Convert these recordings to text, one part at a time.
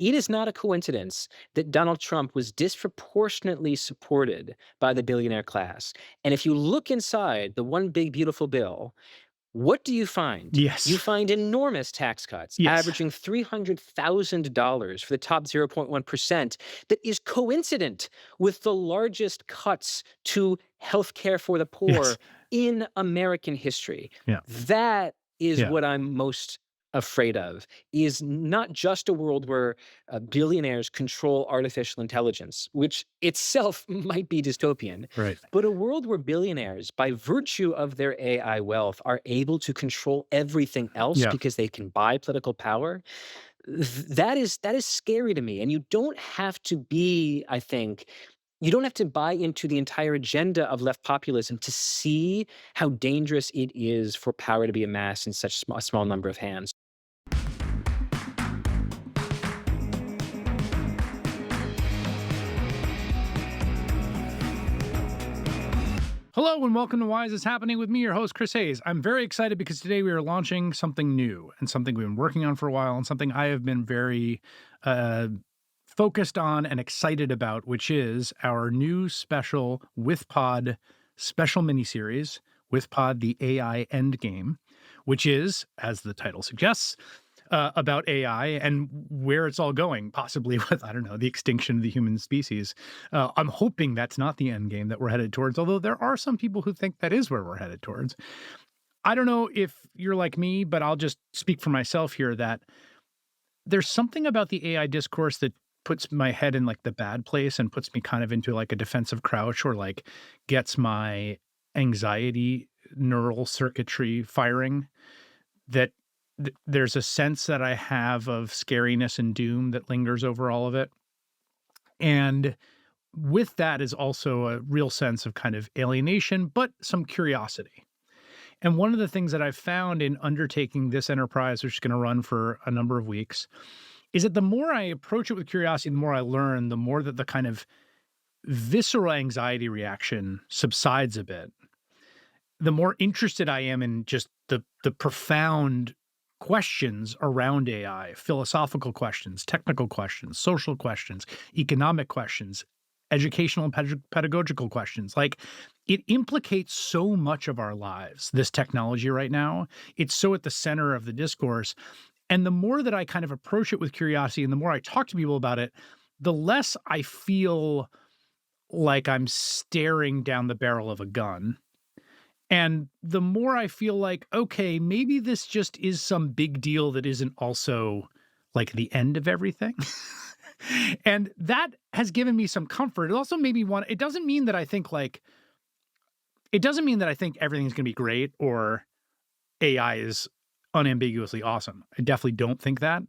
It is not a coincidence that Donald Trump was disproportionately supported by the billionaire class. And if you look inside the one big beautiful bill, what do you find? You Yes. find enormous tax cuts, Yes. averaging $300,000 for the top 0.1%, that is coincident with the largest cuts to healthcare for the Yes. poor in American history. Yeah. That is Yeah. what I'm most afraid of, is not just a world where billionaires control artificial intelligence, which itself might be dystopian, Right. but a world where billionaires, by virtue of their AI wealth, are able to control everything else Yeah. because they can buy political power. That is scary to me. And you don't have to be, I think, you don't have to buy into the entire agenda of left populism to see how dangerous it is for power to be amassed in such a small number of hands. Hello and welcome to Why Is This Happening with me, your host, Chris Hayes. I'm very excited because today we are launching something new and something we've been working on for a while and something I have been very uh, focused on and excited about, which is our new special with Pod special miniseries, with Pod the AI Endgame, which is, as the title suggests, about AI and where it's all going, possibly with, I don't know, the extinction of the human species. I'm hoping that's not the end game that we're headed towards, although there are some people who think that is where we're headed towards. I don't know if you're like me, but I'll just speak for myself here that there's something about the AI discourse that puts my head in like the bad place and puts me kind of into like a defensive crouch or like gets my anxiety neural circuitry firing that there's a sense that I have of scariness and doom that lingers over all of it. And with that is also a real sense of kind of alienation, but some curiosity. And one of the things that I've found in undertaking this enterprise, which is going to run for a number of weeks, is that the more I approach it with curiosity, the more I learn, the more that the kind of visceral anxiety reaction subsides a bit, the more interested I am in just the profound questions around AI, philosophical questions, technical questions, social questions, economic questions, educational and pedagogical questions. Like it implicates so much of our lives, this technology right now. It's so at the center of the discourse. And the more that I kind of approach it with curiosity and the more I talk to people about it, the less I feel like I'm staring down the barrel of a gun and the more I feel like, okay, maybe this just is some big deal that isn't also like the end of everything. And that has given me some comfort. It also made me want, it doesn't mean that I think like, it doesn't mean that I think everything's going to be great or AI is unambiguously awesome. I definitely don't think that.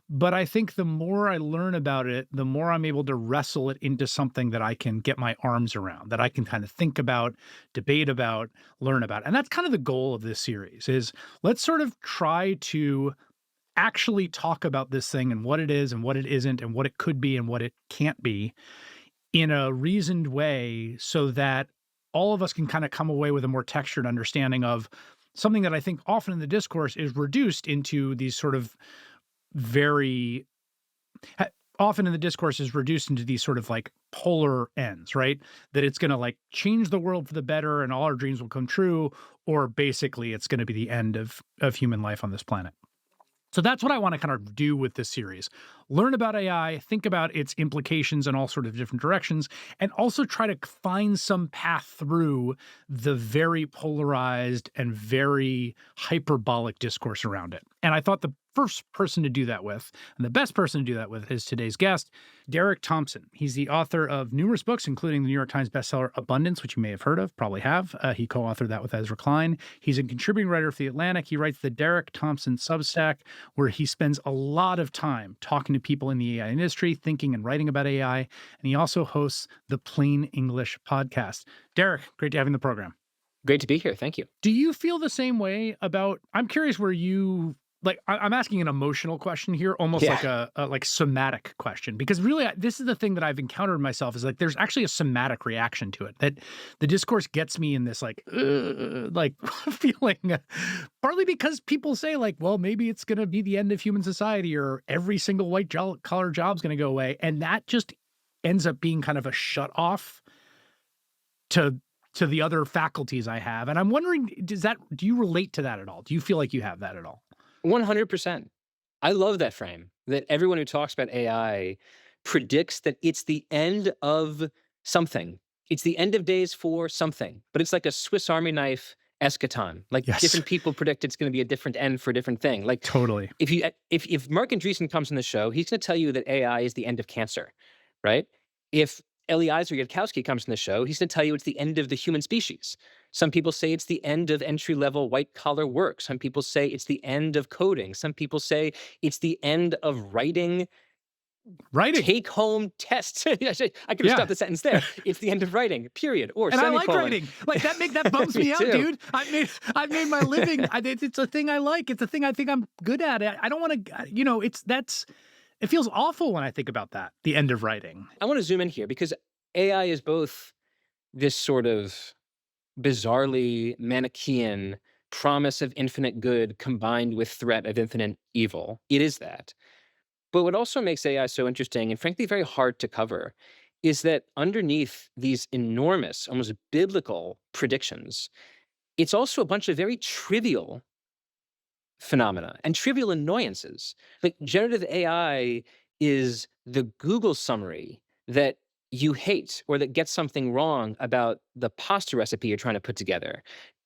But I think the more I learn about it, the more I'm able to wrestle it into something that I can get my arms around, that I can kind of think about, debate about, learn about. And that's kind of the goal of this series is let's sort of try to actually talk about this thing and what it is and what it isn't and what it could be and what it can't be in a reasoned way so that all of us can kind of come away with a more textured understanding of something that I think often in the discourse is reduced into these sort of very often in the discourse is reduced into these sort of like polar ends, right? That it's going to like change the world for the better and all our dreams will come true, or basically it's going to be the end of human life on this planet. So that's what I want to kind of do with this series. Learn about AI, think about its implications in all sort of different directions, and also try to find some path through the very polarized and very hyperbolic discourse around it. And I thought the first person to do that with, and the best person to do that with, is today's guest, Derek Thompson. He's the author of numerous books, including the New York Times bestseller Abundance, which you may have heard of, probably have. He co-authored that with Ezra Klein. He's a contributing writer for The Atlantic. He writes the Derek Thompson Substack, where he spends a lot of time talking to people in the AI industry, thinking and writing about AI. And he also hosts the Plain English podcast. Derek, great to have you in the program. Great to be here. Thank you. Do you feel the same way about, I'm curious where you like I'm asking an emotional question here, almost Yeah. like a like somatic question, because really this is the thing that I've encountered myself is like there's actually a somatic reaction to it that the discourse gets me in this like feeling, partly because people say like, well, maybe it's going to be the end of human society or every single collar job's going to go away, and that just ends up being kind of a shut off to the other faculties I have. And I'm wondering, do you relate to that at all? Do you feel like you have that at all? 100%. I love that frame, that everyone who talks about AI predicts that it's the end of something. It's the end of days for something, but it's like a Swiss Army knife eschaton. Like Yes, different people predict it's going to be a different end for a different thing. Like totally. if Mark Andreessen comes on the show, he's going to tell you that AI is the end of cancer, right? If Eliezer Yudkowsky comes on the show, he's going to tell you it's the end of the human species. Some people say it's the end of entry level white collar work. Some people say it's the end of coding. Some people say it's the end of writing Writing. take home tests. I could have Yeah. stopped the sentence there. It's the end of writing, period, or And I like semicolon. writing. Like that bums Me me out, too. dude. I've made my living. It's a thing I like. It's a thing I think I'm good at. I don't want to, it feels awful when I think about that. The end of writing. I want to zoom in here because AI is both this sort of bizarrely Manichaean promise of infinite good combined with threat of infinite evil. It is that. But what also makes AI so interesting and frankly very hard to cover is that underneath these enormous, almost biblical predictions, it's also a bunch of very trivial phenomena and trivial annoyances. Like generative AI is the Google summary that you hate or that gets something wrong about the pasta recipe you're trying to put together.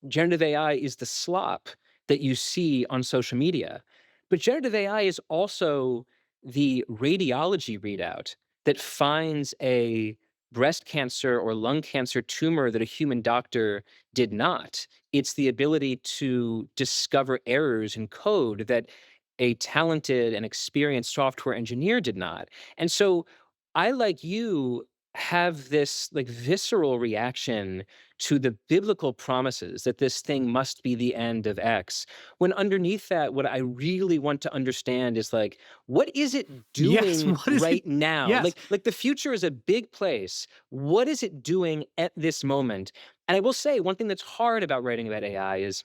Generative AI is the slop that you see on social media. But generative AI is also the radiology readout that finds a breast cancer or lung cancer tumor that a human doctor did not. It's the ability to discover errors in code that a talented and experienced software engineer did not. And so I, like you, have this like visceral reaction to the biblical promises that this thing must be the end of X. When underneath that, what I really want to understand is like, what is it Yes. doing What is it? right now? Yes. Like the future is a big place. What is it doing at this moment? And I will say one thing that's hard about writing about AI is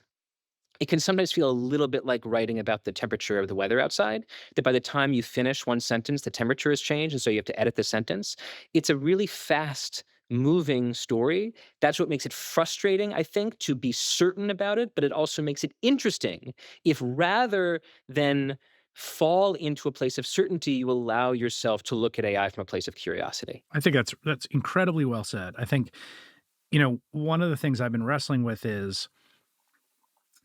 it can sometimes feel a little bit like writing about the temperature of the weather outside, that by the time you finish one sentence, the temperature has changed, and so you have to edit the sentence. It's a really fast moving story. That's what makes it frustrating, I think, to be certain about it, but it also makes it interesting if rather than fall into a place of certainty, you allow yourself to look at AI from a place of curiosity. I think that's incredibly well said. I think, one of the things I've been wrestling with is,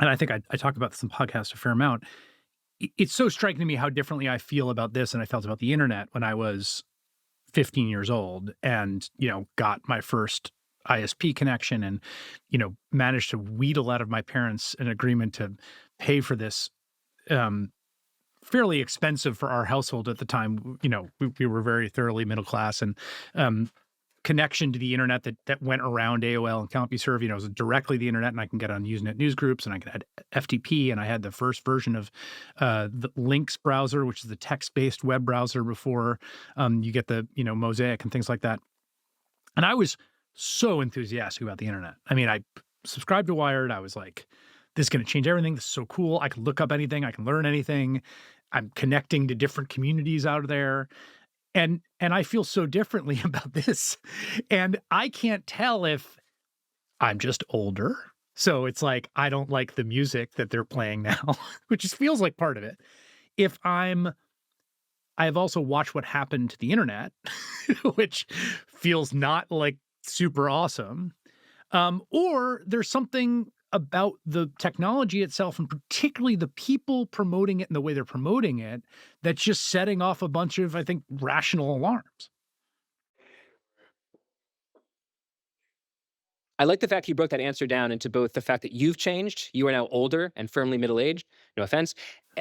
and I think I talk about this in podcast a fair amount. It's so striking to me how differently I feel about this than I felt about the internet when I was 15 years old and, got my first ISP connection and, managed to wheedle out of my parents an agreement to pay for this um, fairly expensive for our household at the time. We were very thoroughly middle class and um, connection to the internet that went around AOL and CompuServe. It was directly the internet, and I can get on Usenet news groups, and I could add FTP, and I had the first version of the Lynx browser, which is the text-based web browser before you get the Mosaic and things like that. And I was so enthusiastic about the internet. I mean, I subscribed to Wired. I was like, this is going to change everything. This is so cool. I can look up anything. I can learn anything. I'm connecting to different communities out there. And I feel so differently about this. And I can't tell if I'm just older. So it's like I don't like the music that they're playing now, which just feels like part of it. If I've also watched what happened to the internet, which feels not like super awesome. Or there's something about the technology itself and particularly the people promoting it and the way they're promoting it that's just setting off a bunch of, I think, rational alarms. I like the fact you broke that answer down into both the fact that you've changed, you are now older and firmly middle aged, no offense,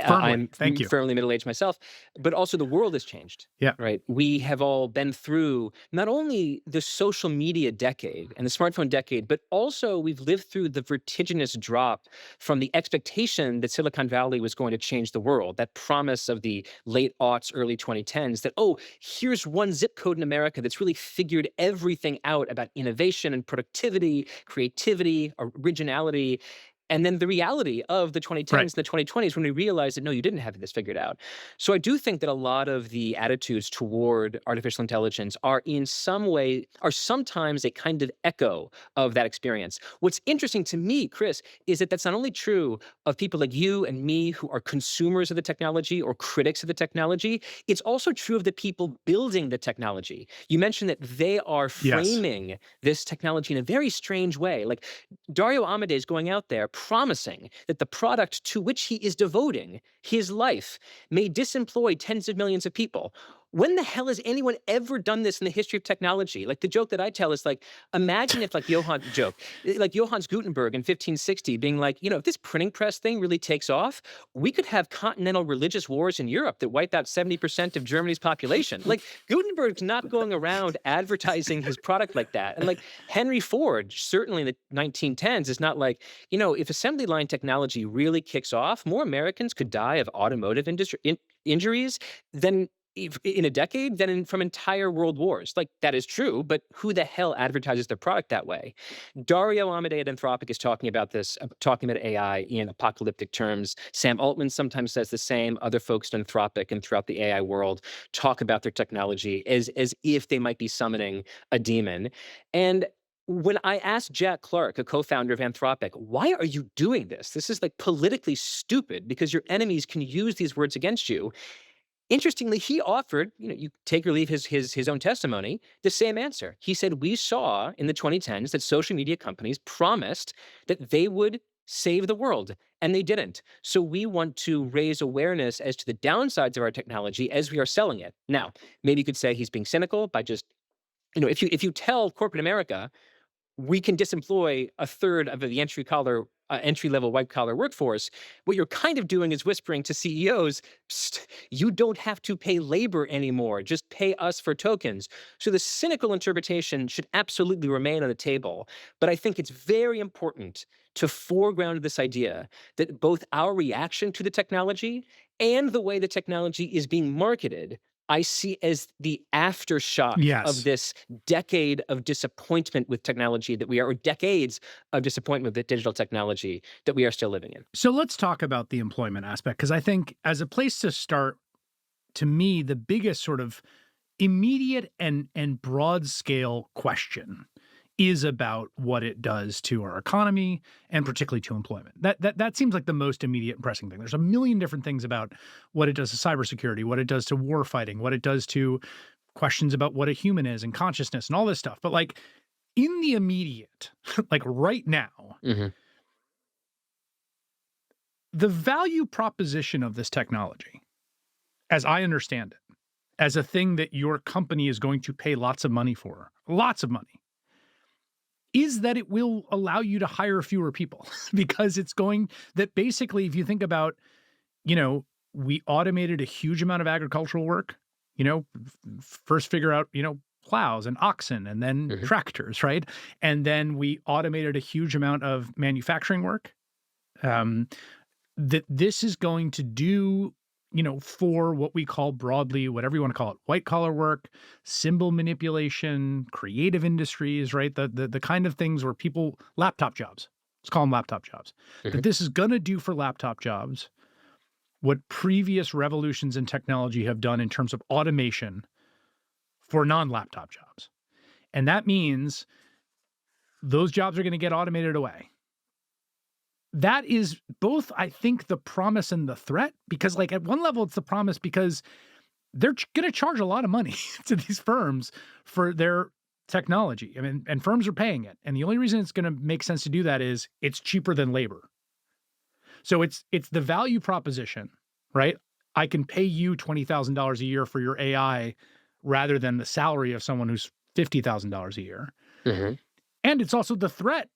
Firmly. Thank you. Firmly middle-aged myself, but also the world has changed, Yeah. right? We have all been through not only the social media decade and the smartphone decade, but also we've lived through the vertiginous drop from the expectation that Silicon Valley was going to change the world. That promise of the late aughts, early 2010s that, oh, here's one zip code in America that's really figured everything out about innovation and productivity, creativity, originality. And then the reality of the 2010s and the 2020s when we realized that, no, you didn't have this figured out. So I do think that a lot of the attitudes toward artificial intelligence are in some way, are sometimes a kind of echo of that experience. What's interesting to me, Chris, is that that's not only true of people like you and me who are consumers of the technology or critics of the technology, it's also true of the people building the technology. You mentioned that they are Yes. framing this technology in a very strange way. Like Dario Amodei is going out there promising that the product to which he is devoting his life may disemploy tens of millions of people. When the hell has anyone ever done this in the history of technology? Like the joke that I tell is like, imagine if like like Johannes Gutenberg in 1560 being like, if this printing press thing really takes off, we could have continental religious wars in Europe that wipe out 70% of Germany's population. Like Gutenberg's not going around advertising his product like that. And like Henry Ford, certainly in the 1910s, is not like, if assembly line technology really kicks off, more Americans could die of automotive industry injuries than in a decade than from entire world wars. Like that is true, but who the hell advertises their product that way? Dario Amodei at Anthropic is talking about this, talking about AI in apocalyptic terms. Sam Altman sometimes says the same. Other folks at Anthropic and throughout the AI world talk about their technology as if they might be summoning a demon. And when I asked Jack Clark, a co-founder of Anthropic, why are you doing this? This is like politically stupid because your enemies can use these words against you. Interestingly, he offered, you take or leave his own testimony, the same answer. He said, we saw in the 2010s that social media companies promised that they would save the world, and they didn't. So we want to raise awareness as to the downsides of our technology as we are selling it. Now, maybe you could say he's being cynical by just, if you tell corporate America, we can disemploy a third of the entry-level white-collar workforce, what you're kind of doing is whispering to CEOs, "Psst, you don't have to pay labor anymore, just pay us for tokens." So the cynical interpretation should absolutely remain on the table. But I think it's very important to foreground this idea that both our reaction to the technology and the way the technology is being marketed I see as the aftershock of Yes. this decade of disappointment with technology or decades of disappointment with digital technology that we are still living in. So let's talk about the employment aspect, because I think as a place to start, to me, the biggest sort of immediate and broad scale question is about what it does to our economy and particularly to employment. That seems like the most immediate and pressing thing. There's a million different things about what it does to cybersecurity, what it does to war fighting, what it does to questions about what a human is and consciousness and all this stuff. But like in the immediate, like right now, Mhm. the value proposition of this technology, as I understand it, as a thing that your company is going to pay lots of money for, lots of money, is that it will allow you to hire fewer people because that basically, if you think about, we automated a huge amount of agricultural work, first figure out, plows and oxen and then Mhm. tractors, right? And then we automated a huge amount of manufacturing work. That this is going to do, for what we call broadly, whatever you want to call it, white collar work, symbol manipulation, creative industries, right? The kind of things where laptop jobs, let's call them laptop jobs, Mhm. that this is going to do for laptop jobs what previous revolutions in technology have done in terms of automation for non-laptop jobs. And that means those jobs are going to get automated away. That is both, I think, the promise and the threat, because like at one level, it's the promise because they're going to charge a lot of money to these firms for their technology. I mean, and firms are paying it. And the only reason it's going to make sense to do that is it's cheaper than labor. So it's the value proposition, right? I can pay you $20,000 a year for your AI rather than the salary of someone who's $50,000 a year. Mhm. And it's also the threat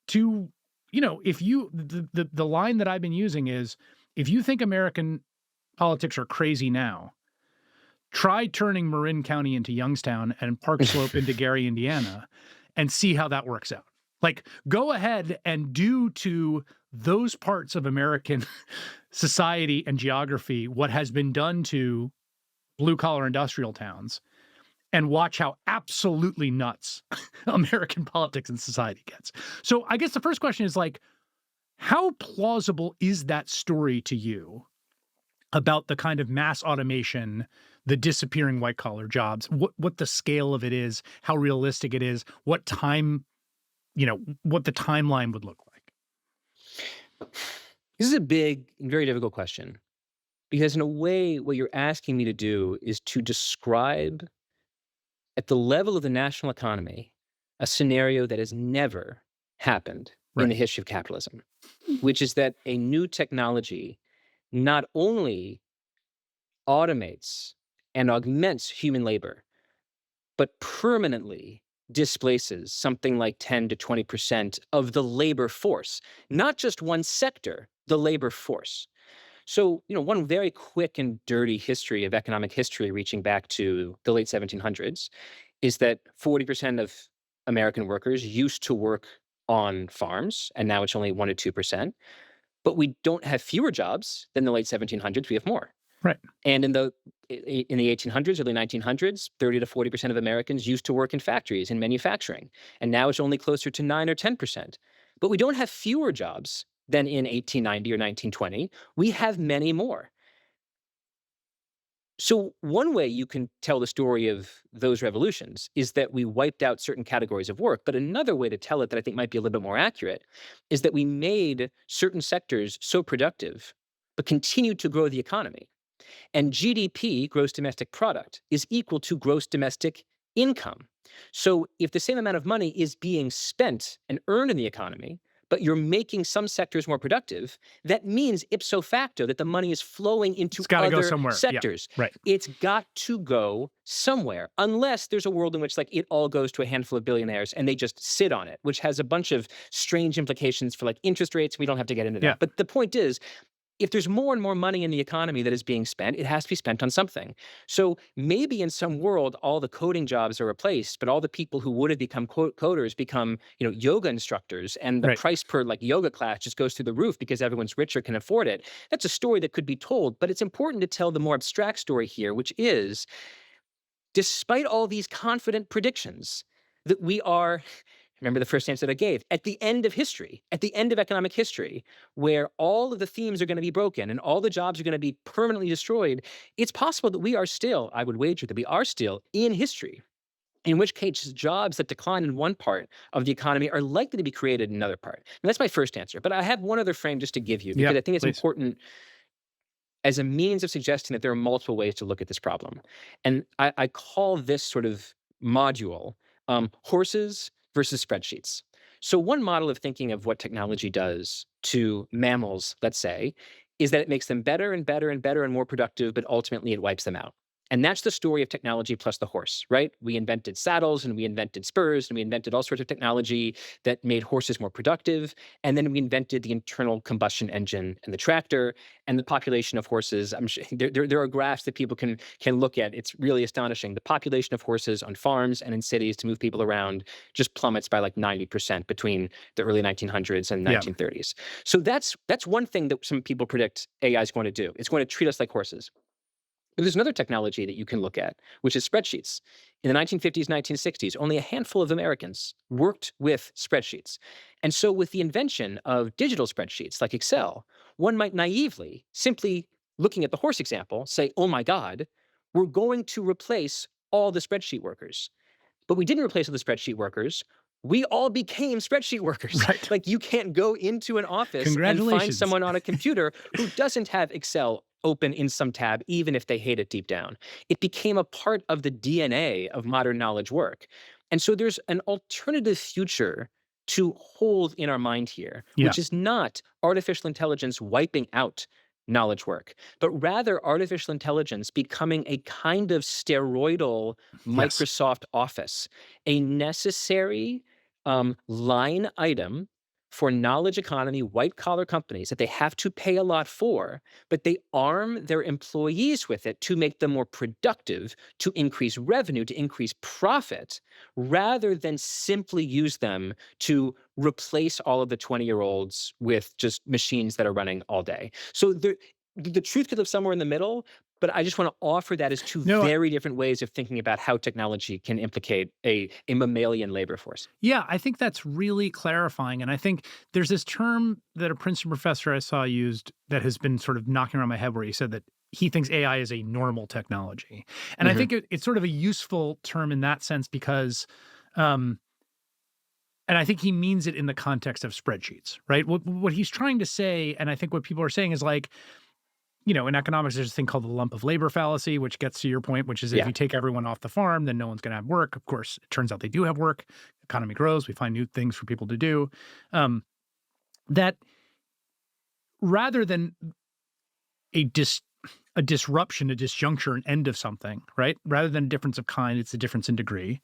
to, if the line that I've been using is, if you think American politics are crazy now, try turning Marin County into Youngstown and Park Slope into Gary, Indiana, and see how that works out. Like, go ahead and do to those parts of American society and geography what has been done to blue-collar industrial towns, and watch how absolutely nuts American politics and society gets. So I guess the first question is, like, how plausible is that story to you about the kind of mass automation, the disappearing white collar jobs, what the scale of it is, how realistic it is, what time, what the timeline would look like? This is a big and very difficult question because, in a way, what you're asking me to do is to describe at the level of the national economy a scenario that has never happened in the Right. history of capitalism, which is that a new technology not only automates and augments human labor, but permanently displaces something like 10 to 20% of the labor force, not just one sector, the labor force. So, one very quick and dirty history of economic history reaching back to the late 1700s is that 40% of American workers used to work on farms, and now it's only 1 to 2%. But we don't have fewer jobs than the late 1700s, we have more. Right. And in the 1800s, early 1900s, 30 to 40% of Americans used to work in factories in manufacturing, and now it's only closer to 9 or 10%. But we don't have fewer jobs than in 1890 or 1920. We have many more. So one way you can tell the story of those revolutions is that we wiped out certain categories of work. But another way to tell it that I think might be a little bit more accurate is that we made certain sectors so productive, but continued to grow the economy. And GDP, gross domestic product, is equal to gross domestic income. So if the same amount of money is being spent and earned in the economy, but you're making some sectors more productive, that means ipso facto that the money is flowing into It's got to go other somewhere. Yeah. sectors. Right. It's got to go somewhere, unless there's a world in which like it all goes to a handful of billionaires and they just sit on it, which has a bunch of strange implications for like interest rates. We don't have to get into that. Yeah. But the point is, if there's more and more money in the economy that is being spent, it has to be spent on something. So maybe in some world, all the coding jobs are replaced, but all the people who would have become coders become, yoga instructors, and the Right. price per like yoga class just goes through the roof because everyone's richer, can afford it. That's a story that could be told, but it's important to tell the more abstract story here, which is, despite all these confident predictions, that we are, remember the first answer that I gave, at the end of history, at the end of economic history, where all of the themes are going to be broken and all the jobs are going to be permanently destroyed, it's possible that we are still, I would wager that we are still in history. In which case, jobs that decline in one part of the economy are likely to be created in another part. And that's my first answer. But I have one other frame just to give you, because Yeah, I think it's please. important as a means of suggesting that there are multiple ways to look at this problem. And I call this sort of module horses versus spreadsheets. So, one model of thinking of what technology does to mammals, let's say, is that it makes them better and better and better and more productive, but ultimately it wipes them out. And that's the story of technology plus the horse, right? We invented saddles and we invented spurs and we invented all sorts of technology that made horses more productive. And then we invented the internal combustion engine and the tractor and the population of horses. I'm sure there are graphs that people can look at. It's really astonishing. The population of horses on farms and in cities to move people around just plummets by like 90% between the early 1900s and Yeah. 1930s. So that's one thing that some people predict AI is going to do. It's going to treat us like horses. But there's another technology that you can look at, which is spreadsheets. In the 1950s, 1960s, only a handful of Americans worked with spreadsheets. And so with the invention of digital spreadsheets like Excel, one might naively, simply looking at the horse example, say, oh my God, we're going to replace all the spreadsheet workers. But we didn't replace all the spreadsheet workers. We all became spreadsheet workers. Right. Like, you can't go into an office and find Congratulations. someone on a computer who doesn't have Excel open in some tab, even if they hate it deep down. It became a part of the DNA of modern knowledge work. And so there's an alternative future to hold in our mind here, Yeah. which is not artificial intelligence wiping out knowledge work, but rather artificial intelligence becoming a kind of steroidal Yes. Microsoft Office, a necessary line item for knowledge economy, white collar companies that they have to pay a lot for, but they arm their employees with it to make them more productive, to increase revenue, to increase profit, rather than simply use them to replace all of the 20-year-olds with just machines that are running all day. So the truth could live somewhere in the middle, but I just want to offer that as two No, very different ways of thinking about how technology can implicate a mammalian labor force. yeah, I think that's really clarifying. And I think there's this term that a Princeton professor I saw used that has been sort of knocking around my head where he said that he thinks AI is a normal technology. And I Mhm. think it's sort of a useful term in that sense because, um, and I think he means it in the context of spreadsheets, right? What he's trying to say, and I think what people are saying is like, in economics, there's a thing called the lump of labor fallacy, which gets to your point, which is if Yeah. you take everyone off the farm, then no one's going to have work. Of course, it turns out they do have work. Economy grows. We find new things for people to do. Um, that rather than a dis a disruption, a disjuncture, an end of something, right? Rather than a difference of kind, it's a difference in degree.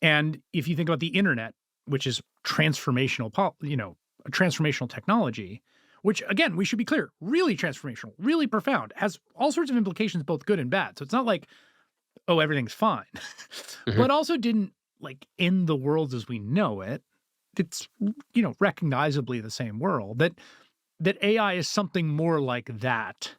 And if you think about the internet, which is transformational, a transformational technology, which again, we should be clear, really transformational, really profound, has all sorts of implications, both good and bad. So it's not like, oh, everything's fine, Mhm. but also didn't like end the world as we know it. It's, recognizably the same world that AI is something more like that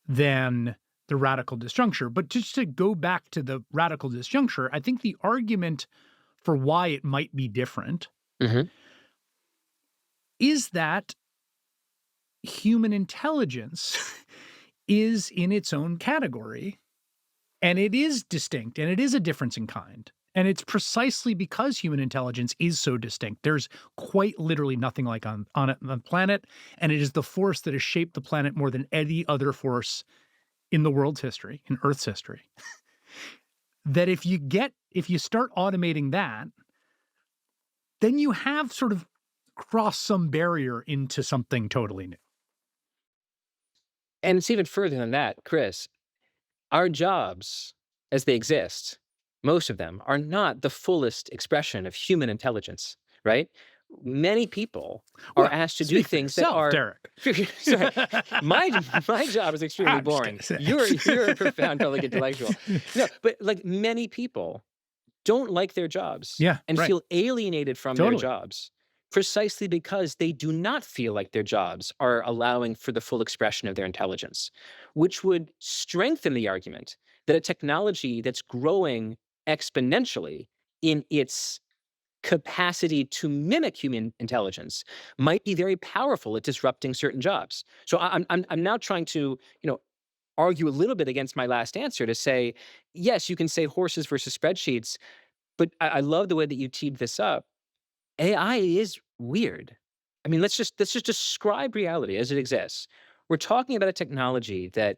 than the radical disjuncture. But just to go back to the radical disjuncture, I think the argument for why it might be different Mhm. is that human intelligence is in its own category and it is distinct and it is a difference in kind. And it's precisely because human intelligence is so distinct. There's quite literally nothing like on it on the planet. And it is the force that has shaped the planet more than any other force in the world's history, in Earth's history. That if you start automating that, then you have sort of crossed some barrier into something totally new. And it's even further than that, Chris. Our jobs, as they exist, most of them are not the fullest expression of human intelligence, right? Many people are Well, asked to do speak for things that yourself, are Derek. sorry, my job is extremely I'm just boring. kidding. You're a profound public intellectual. No, but like many people don't like their jobs Yeah, and right. feel alienated from their Totally. jobs precisely because they do not feel like their jobs are allowing for the full expression of their intelligence, which would strengthen the argument that a technology that's growing exponentially in its capacity to mimic human intelligence might be very powerful at disrupting certain jobs. So I'm now trying to, argue a little bit against my last answer to say, yes, you can say horses versus spreadsheets, but I love the way that you teed this up. AI is weird. I mean, let's just describe reality as it exists. We're talking about a technology that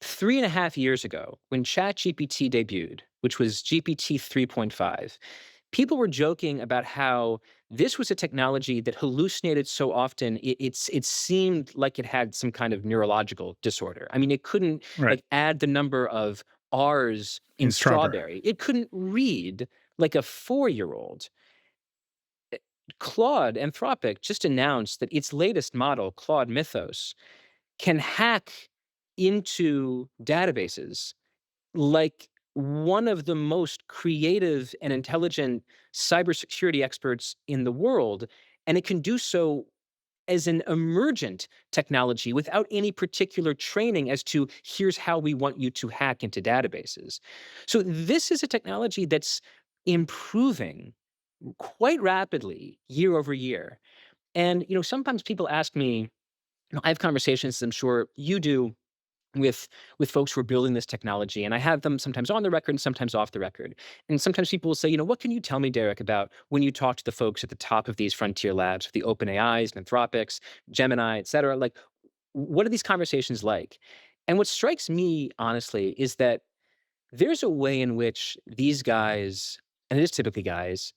3.5 years ago, when ChatGPT debuted, which was GPT 3.5, people were joking about how this was a technology that hallucinated so often it seemed like it had some kind of neurological disorder. I mean, it couldn't Right. like add the number of R's in In strawberry. strawberry. It couldn't read like a 4-year-old. Claude Anthropic just announced that its latest model, Claude Mythos, can hack into databases like one of the most creative and intelligent cybersecurity experts in the world. And it can do so as an emergent technology without any particular training as to here's how we want you to hack into databases. So, this is a technology that's improving quite rapidly year over year. And, sometimes people ask me, I have conversations, as I'm sure you do, with folks who are building this technology, and I have them sometimes on the record and sometimes off the record. And sometimes people will say, "What can you tell me, Derek, about when you talk to the folks at the top of these frontier labs, the OpenAIs, Anthropics, Gemini, et cetera? Like, what are these conversations like?" And what strikes me, honestly, is that there's a way in which these guys, and it is typically guys,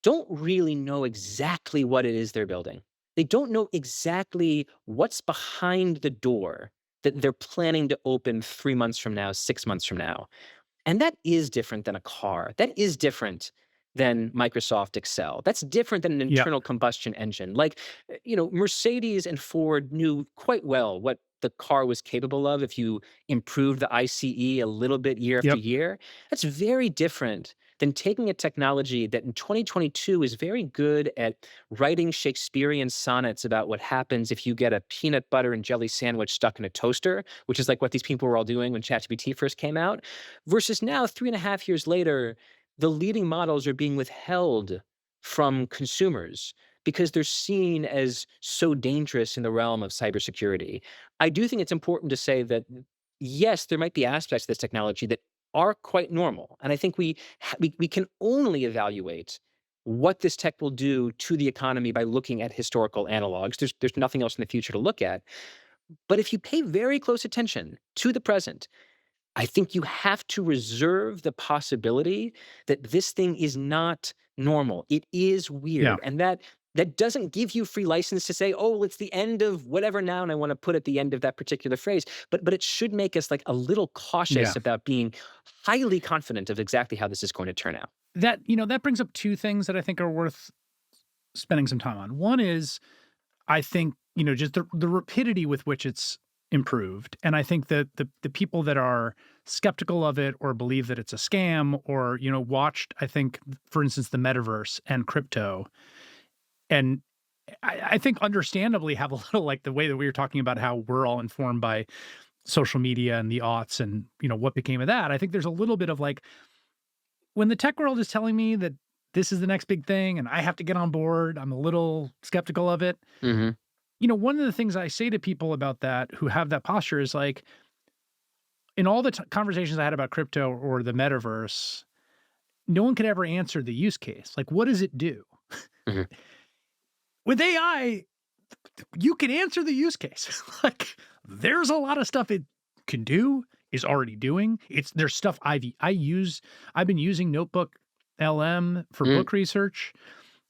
don't really know exactly what it is they're building. They don't know exactly what's behind the door that they're planning to open 3 months from now, 6 months from now. And that is different than a car. That is different than Microsoft Excel. That's different than an Yep. internal combustion engine. Like, Mercedes and Ford knew quite well what the car was capable of if you improved the ICE a little bit year after Yep. year. That's very different than taking a technology that in 2022 is very good at writing Shakespearean sonnets about what happens if you get a peanut butter and jelly sandwich stuck in a toaster, which is like what these people were all doing when ChatGPT first came out, versus now, 3.5 years later, the leading models are being withheld from consumers because they're seen as so dangerous in the realm of cybersecurity. I do think it's important to say that, yes, there might be aspects of this technology that are quite normal. And I think we can only evaluate what this tech will do to the economy by looking at historical analogs. There's nothing else in the future to look at. But if you pay very close attention to the present, I think you have to reserve the possibility that this thing is not normal. It is Yeah. weird. And that doesn't give you free license to say, oh, it's the end of whatever noun I want to put at the end of that particular phrase. But it should make us like a little Yeah. cautious about being highly confident of exactly how this is going to turn out. That brings up two things that I think are worth spending some time on. One is, I think, just the rapidity with which it's improved. And I think that the people that are skeptical of it or believe that it's a scam or, watched, I think, for instance, the metaverse and crypto, and I think understandably have a little, like, the way that we were talking about how we're all informed by social media and the aughts and, what became of that. I think there's a little bit of like, when the tech world is telling me that this is the next big thing and I have to get on board, I'm a little skeptical of it. Hmm. One of the things I say to people about that who have that posture is like, in all the conversations I had about crypto or the metaverse, no one could ever answer the use case. Like, what does it do? Hmm. With AI, you can answer the use case. Like, there's a lot of stuff it can do, is already doing. There's stuff I've been using Notebook LM for book research.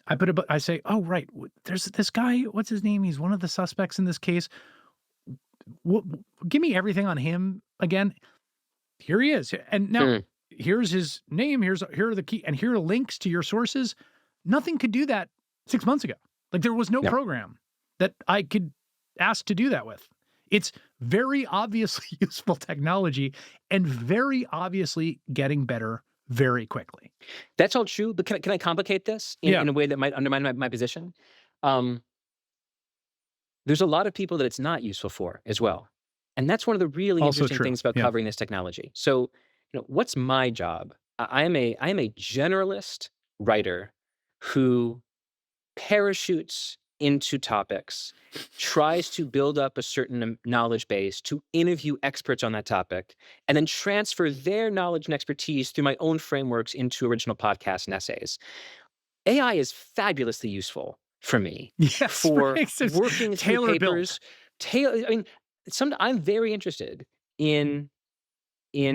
I say, oh, right, there's this guy, what's his name? He's one of the suspects in this case. Give me everything on him again. Here he is. And now here's his name. Here are the key, and here are links to your sources. Nothing could do that 6 months ago. Like, there was no program that I could ask to do that with. It's very obviously useful technology and very obviously getting better very quickly. That's all true, but can I complicate this in a way that might undermine my position? Um, there's a lot of people that it's not useful for as well. And that's one of the really Also interesting true. things about Yeah. covering this technology. So, what's my job? I am a generalist writer who parachutes into topics, tries to build up a certain knowledge base, to interview experts on that topic, and then transfer their knowledge and expertise through my own frameworks into original podcasts and essays. AI is fabulously useful for me Yes, for right. It's working through tailor-built. papers. I mean, I'm very interested in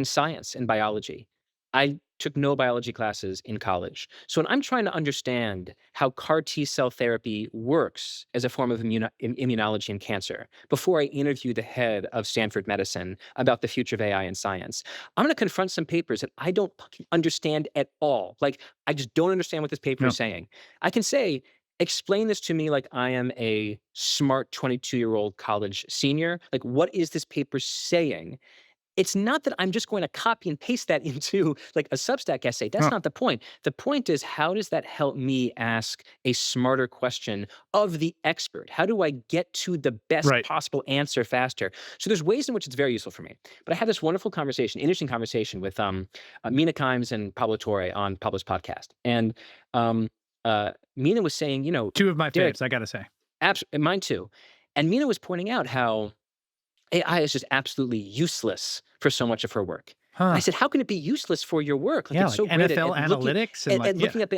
science and biology. I took no biology classes in college. So when I'm trying to understand how CAR T cell therapy works as a form of immunology in cancer, before I interview the head of Stanford Medicine about the future of AI and science, I'm going to confront some papers that I don't fucking understand at all. Like, I just don't understand what this paper is Yep. saying. I can say, explain this to me like I am a smart 22-year-old college senior. Like, what is this paper saying? It's not that I'm just going to copy and paste that into like a Substack essay. That's Huh. not the point. The point is, how does that help me ask a smarter question of the expert? How do I get to the best Right. possible answer faster? So there's ways in which it's very useful for me. But I had this wonderful conversation, interesting conversation with Mina Kimes and Pablo Torre on Pablo's podcast. And Mina was saying, Two of my Derek, faves, I gotta say. mine too. And Mina was pointing out how AI is just absolutely useless for so much of her work. I Huh. said, "How can it be useless for your work? Like, Yeah, it's like so great at NFL looking analytics and like, looking at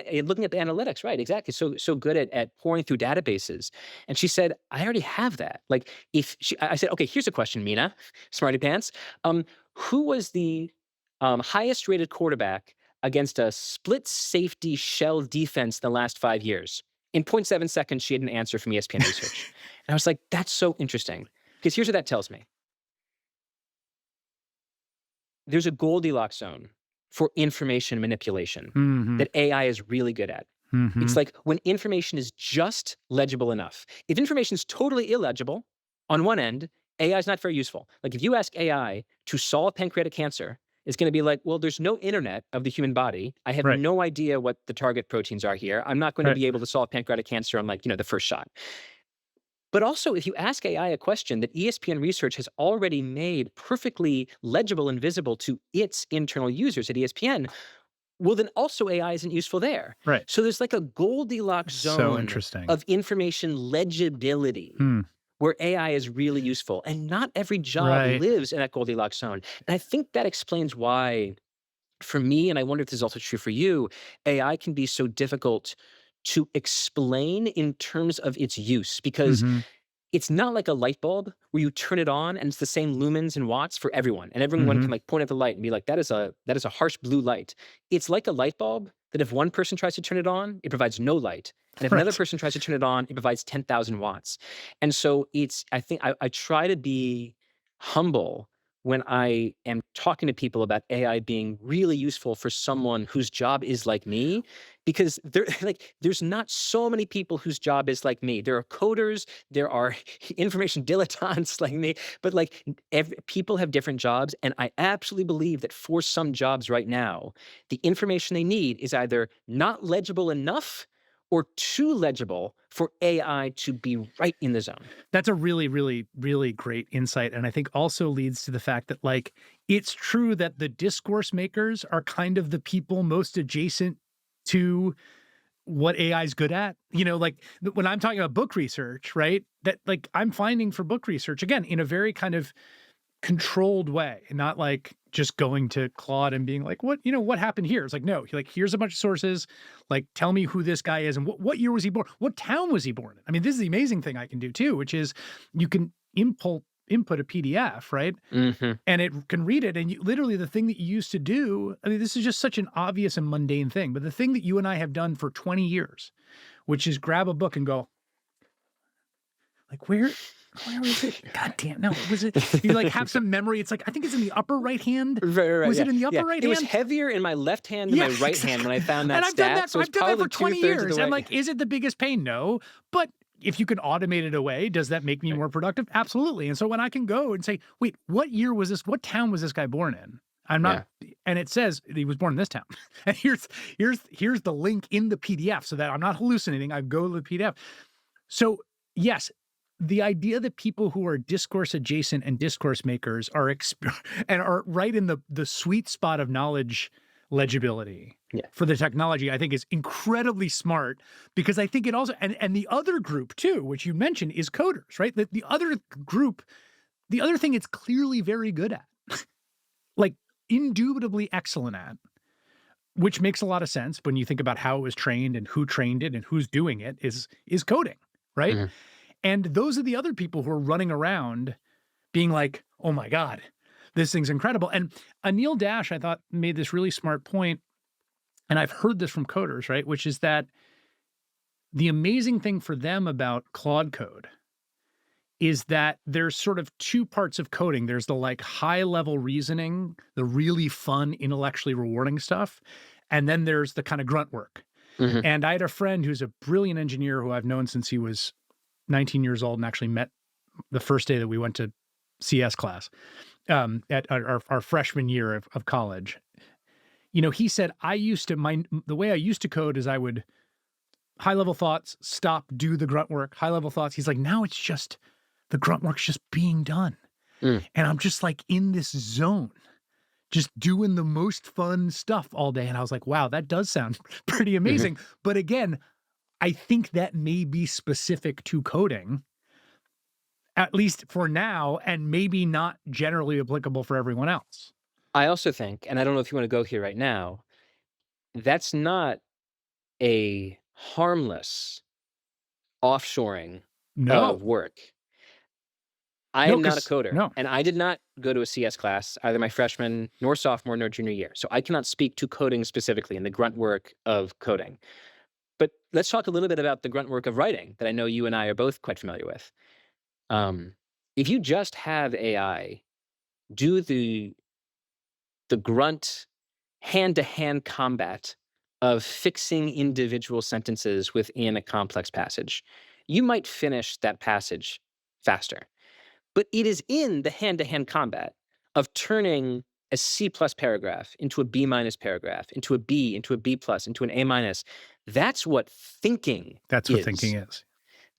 the analytics, right? Exactly. So good at pouring through databases." And she said, "I already have that." Like, I said, "Okay, here's a question, Mina, smarty pants. Who was the highest rated quarterback against a split safety shell defense the last 5 years?" In 0.7 seconds, she had an answer from ESPN Research, and I was like, "That's so interesting." Because here's what that tells me. There's a Goldilocks zone for information manipulation Mhm. that AI is really good at. It's Mhm. like when information is just legible enough. If information is totally illegible on one end, AI is not very useful. Like if you ask AI to solve pancreatic cancer, it's going to be like, well, there's no internet of the human body. I have Right. no idea what the target proteins are here. I'm not going to Right. be able to solve pancreatic cancer on like, the first shot. But also, if you ask AI a question that ESPN Research has already made perfectly legible and visible to its internal users at ESPN, well, then also AI isn't useful there. Right. So there's like a Goldilocks So zone interesting. of information legibility Hmm. where AI is really useful. And not every job Right. lives in that Goldilocks zone. And I think that explains why, for me, and I wonder if this is also true for you, AI can be so difficult to explain in terms of its use because Mhm. it's not like a light bulb where you turn it on and it's the same lumens and watts for everyone, and everyone can Mhm. like point at the light and be like, that is a harsh blue light. It's like a light bulb that if one person tries to turn it on, it provides no light. And if another Right. person tries to turn it on, it provides 10,000 watts. And so I think I try to be humble when I am talking to people about AI being really useful for someone whose job is like me, because there's not so many people whose job is like me. There are coders, there are information dilettantes like me, but like people have different jobs. And I absolutely believe that for some jobs right now, the information they need is either not legible enough or too legible for AI to be right in the zone. That's a really, really, really great insight, and I think also leads to the fact that, like, it's true that the discourse makers are kind of the people most adjacent to what AI is good at. Like, when I'm talking about book research, right, that, like, I'm finding for book research, again, in a very kind of controlled way, not like just going to Claude and being like, what happened here? It's like, no, like, here's a bunch of sources. Like, tell me who this guy is and what year was he born? What town was he born in? I mean, this is the amazing thing I can do too, which is you can input a PDF, right? Hmm. And it can read it. And literally the thing that you used to do, I mean, this is just such an obvious and mundane thing, but the thing that you and I have done for 20 years, which is grab a book and go, like, where was it? God damn, no, was it? You like have some memory. It's like, I think it's in the upper right hand. Right, right, right. Was Yeah, it in the yeah. upper right It was hand? heavier in my left hand than Yeah, my right hand when I exactly. found And that stat. So it's I've done that probably for 20 2/3 of the years. And way. like, is it the biggest pain? No. But if you can automate it away, does that make me Right. more productive? Absolutely. And so when I can go and say, wait, what year was this? What town was this guy born in? I'm not, Yeah. and it says he was born in this town. And here's the link in the PDF so that I'm not hallucinating. I go to the PDF. So yes, the idea that people who are discourse adjacent and discourse makers are and are right in the sweet spot of knowledge legibility Yeah. for the technology, I think is incredibly smart, because I think it also, and the other group too, which you mentioned, is coders, right? The other group, the other thing it's clearly very good at, like indubitably excellent at, which makes a lot of sense when you think about how it was trained and who trained it and who's doing it, is coding, right? Mhm. And those are the other people who are running around being like, oh my God, this thing's incredible. And Anil Dash, I thought, made this really smart point, and I've heard this from coders, right? Which is that the amazing thing for them about Claude Code is that there's sort of two parts of coding. There's the like high level reasoning, the really fun, intellectually rewarding stuff. And then there's the kind of grunt work. Mhm. And I had a friend who's a brilliant engineer who I've known since he was 19 years old, and actually met the first day that we went to CS class, at our freshman year of college. He said, the way I used to code is I would high level thoughts, stop, do the grunt work, high level thoughts. He's like, now it's just the grunt work's just being done. Mm. And I'm just like in this zone, just doing the most fun stuff all day. And I was like, wow, that does sound pretty Mhm. amazing. But again, I think that may be specific to coding, at least for now, and maybe not generally applicable for everyone else. I also think, and I don't know if you want to go here right now, that's not a harmless offshoring No, of work. I no, am not a because coder, no. and I did not go to a CS class either my freshman, nor sophomore, nor junior year. So I cannot speak to coding specifically and the grunt work of coding. But let's talk a little bit about the grunt work of writing that I know you and I are both quite familiar with. Um, if you just have AI do the grunt hand-to-hand combat of fixing individual sentences within a complex passage. You might finish that passage faster, but it is in the hand-to-hand combat of turning a C plus paragraph into a B minus paragraph, into a B, into a B plus, into an A minus. That's what thinking That's what thinking is. is.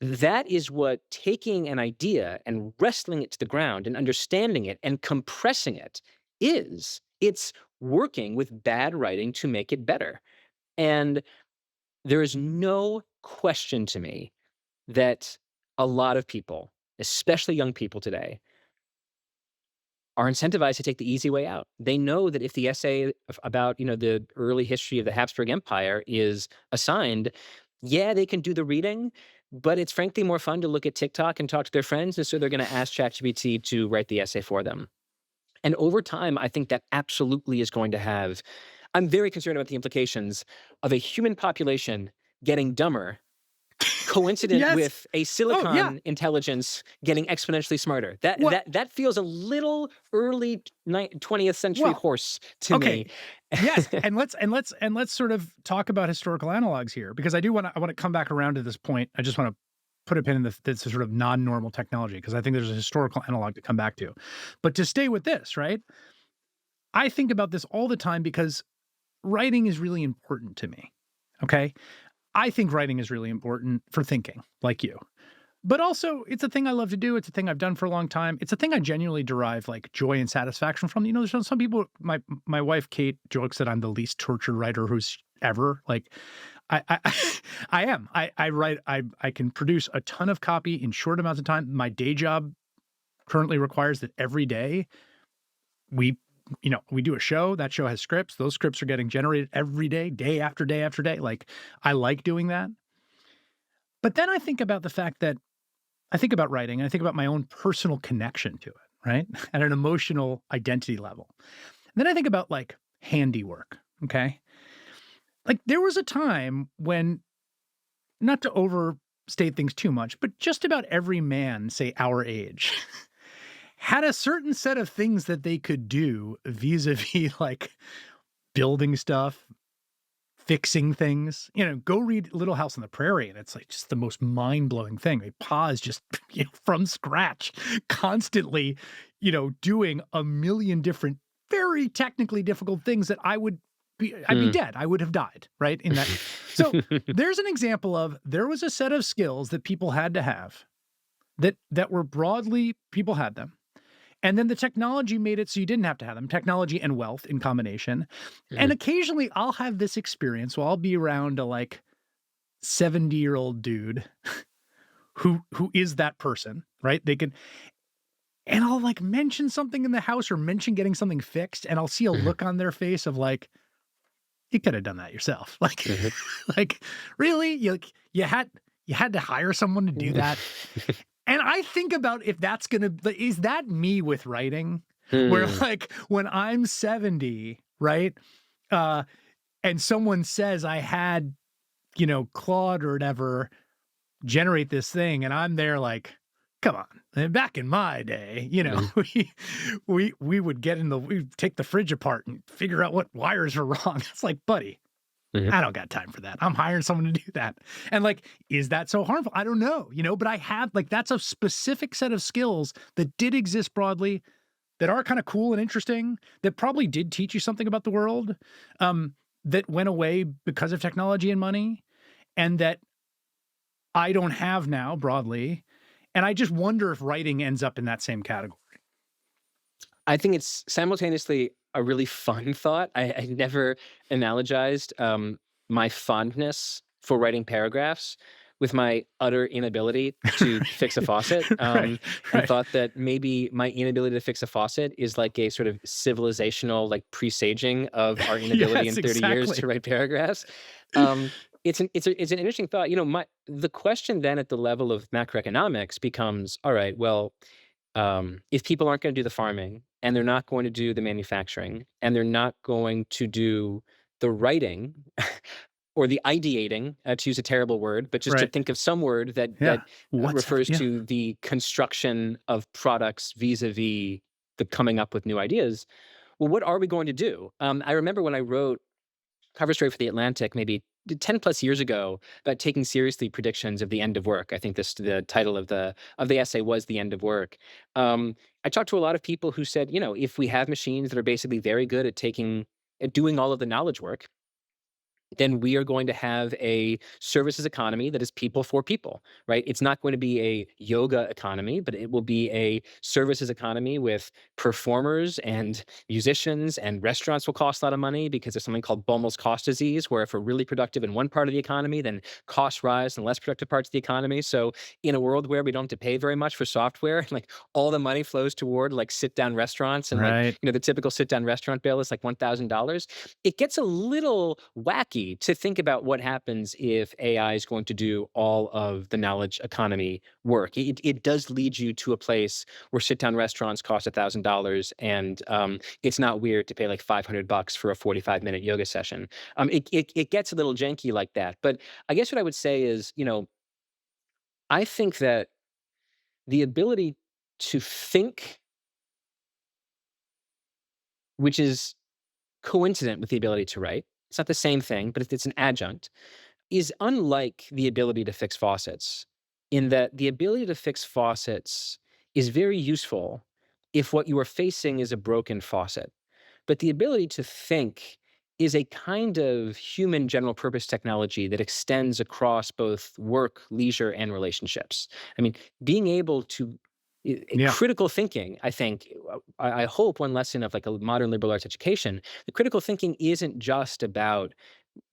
That is what taking an idea and wrestling it to the ground and understanding it and compressing it is. It's working with bad writing to make it better. And there is no question to me that a lot of people, especially young people today, are incentivized to take the easy way out. They know that if the essay about, the early history of the Habsburg Empire is assigned, yeah, they can do the reading, but it's frankly more fun to look at TikTok and talk to their friends, and so they're gonna ask ChatGPT to write the essay for them. And over time, I think that absolutely is going to have I'm very concerned about the implications of a human population getting dumber coincident Yes. with a Oh, yeah. silicon intelligence getting exponentially smarter. That Well, that that feels a little early 20th century well, horse to okay. me. Yes, and let's sort of talk about historical analogs here, because I want to come back around to this point. I just want to put a pin in this sort of non-normal technology, because I think there's a historical analog to come back to. But to stay with this, right? I think about this all the time because writing is really important to me. Okay? I think writing is really important for thinking, like you. But also, it's a thing I love to do. It's a thing I've done for a long time. It's a thing I genuinely derive like joy and satisfaction from. There's some people. My wife Kate jokes that I'm the least tortured writer who's ever. Like, I I am. I write. I can produce a ton of copy in short amounts of time. My day job currently requires that every day we we do a show. That show has scripts. Those scripts are getting generated every day, day after day after day. Like, I like doing that. But then I think about the fact that I think about writing, and I think about my own personal connection to it, right? At an emotional identity level. And then I think about like handiwork, okay? Like, there was a time when, not to overstate things too much, but just about every man, say our age, had a certain set of things that they could do vis-a-vis like building stuff, fixing things. Go read Little House on the Prairie, and it's like just the most mind-blowing thing. They pause just from scratch, constantly, doing a million different, very technically difficult things that I'd be Mm. dead. I would have died, right? In that. So there's an example of there was a set of skills that people had to have that were broadly people had them. And then the technology made it so you didn't have to have them, technology and wealth in combination. And Mhm. occasionally I'll have this experience. I'll be around a like 70-year-old dude who is that person, right? And I'll like mention something in the house or mention getting something fixed, and I'll see a Mhm. look on their face of like, you could have done that yourself. Like, Mhm. like, really? You had to hire someone to do that? And I think about if that's gonna is that me with writing? Where Mm. like when I'm 70, right? Uh, and someone says I had, Claude or whatever generate this thing, and I'm there like, come on. Back in my day, Mhm. we would we'd take the fridge apart and figure out what wires were wrong. It's like, buddy, Mhm. I don't got time for that. I'm hiring someone to do that. And like, is that so harmful? I don't know, but I have like, that's a specific set of skills that did exist broadly, that are kind of cool and interesting, that probably did teach you something about the world, that went away because of technology and money, and that I don't have now broadly. And I just wonder if writing ends up in that same category. I think it's simultaneously a really fun thought. I never analogized my fondness for writing paragraphs with my utter inability to fix a faucet, Right, and right. thought that maybe my inability to fix a faucet is like a sort of civilizational like presaging of our inability Yes, in 30 years exactly. to write paragraphs. Um, it's an interesting thought. The question then at the level of macroeconomics becomes, all right, well, if people aren't going to do the farming and they're not going to do the manufacturing and they're not going to do the writing or the ideating, to use a terrible word, but just to Right. think of some word that Yeah. What's that? refers Yeah. to the construction of products vis-a-vis the coming up with new ideas. well, what are we going to do? I remember when I wrote cover story for The Atlantic maybe 10 plus years ago about taking seriously predictions of the end of work. I think the title of the essay was The End of Work. I talked to a lot of people who said, if we have machines that are basically very good at doing all of the knowledge work, then we are going to have a services economy that is people for people, right? It's not going to be a yoga economy, but it will be a services economy with performers and musicians, and restaurants will cost a lot of money because there's something called Baumol's cost disease, where if we're really productive in one part of the economy, then costs rise in less productive parts of the economy. So in a world where we don't have to pay very much for software, like all the money flows toward like sit down restaurants, and like, Right. the typical sit down restaurant bill is like $1,000. It gets a little wacky to think about what happens if AI is going to do all of the knowledge economy work. It does lead you to a place where sit down restaurants cost $1,000, and it's not weird to pay like $500 for a 45-minute yoga session. It gets a little janky like that. But I guess what I would say is, I think that the ability to think, which is coincident with the ability to write, it's not the same thing, but it's an adjunct, is unlike the ability to fix faucets, in that the ability to fix faucets is very useful if what you are facing is a broken faucet. But the ability to think is a kind of human general purpose technology that extends across both work, leisure, and relationships. I mean, being able to Yeah. critical thinking, I think, I hope one lesson of like a modern liberal arts education, the critical thinking isn't just about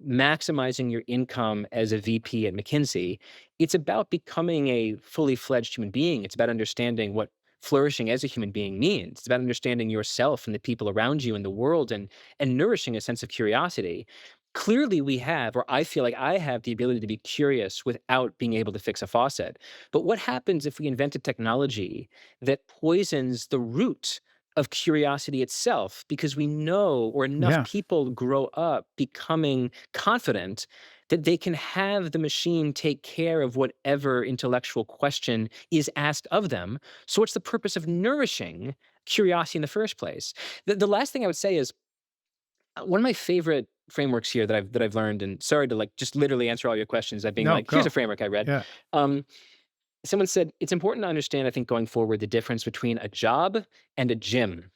maximizing your income as a VP at McKinsey. It's about becoming a fully fledged human being. It's about understanding what flourishing as a human being means. It's about understanding yourself and the people around you and the world, and nourishing a sense of curiosity. Clearly, we have, or I feel like I have the ability to be curious without being able to fix a faucet. But what happens if we invent a technology that poisons the root of curiosity itself, because we know, or enough Yeah. people grow up becoming confident that they can have the machine take care of whatever intellectual question is asked of them. So what's the purpose of nourishing curiosity in the first place? The last thing I would say is, one of my favorite frameworks here that I've learned, and sorry to like just literally answer all your questions, that being No, like, here's a go. framework I read. Yeah. Um, Someone said it's important to understand, I think, going forward, the difference between a job and a gym.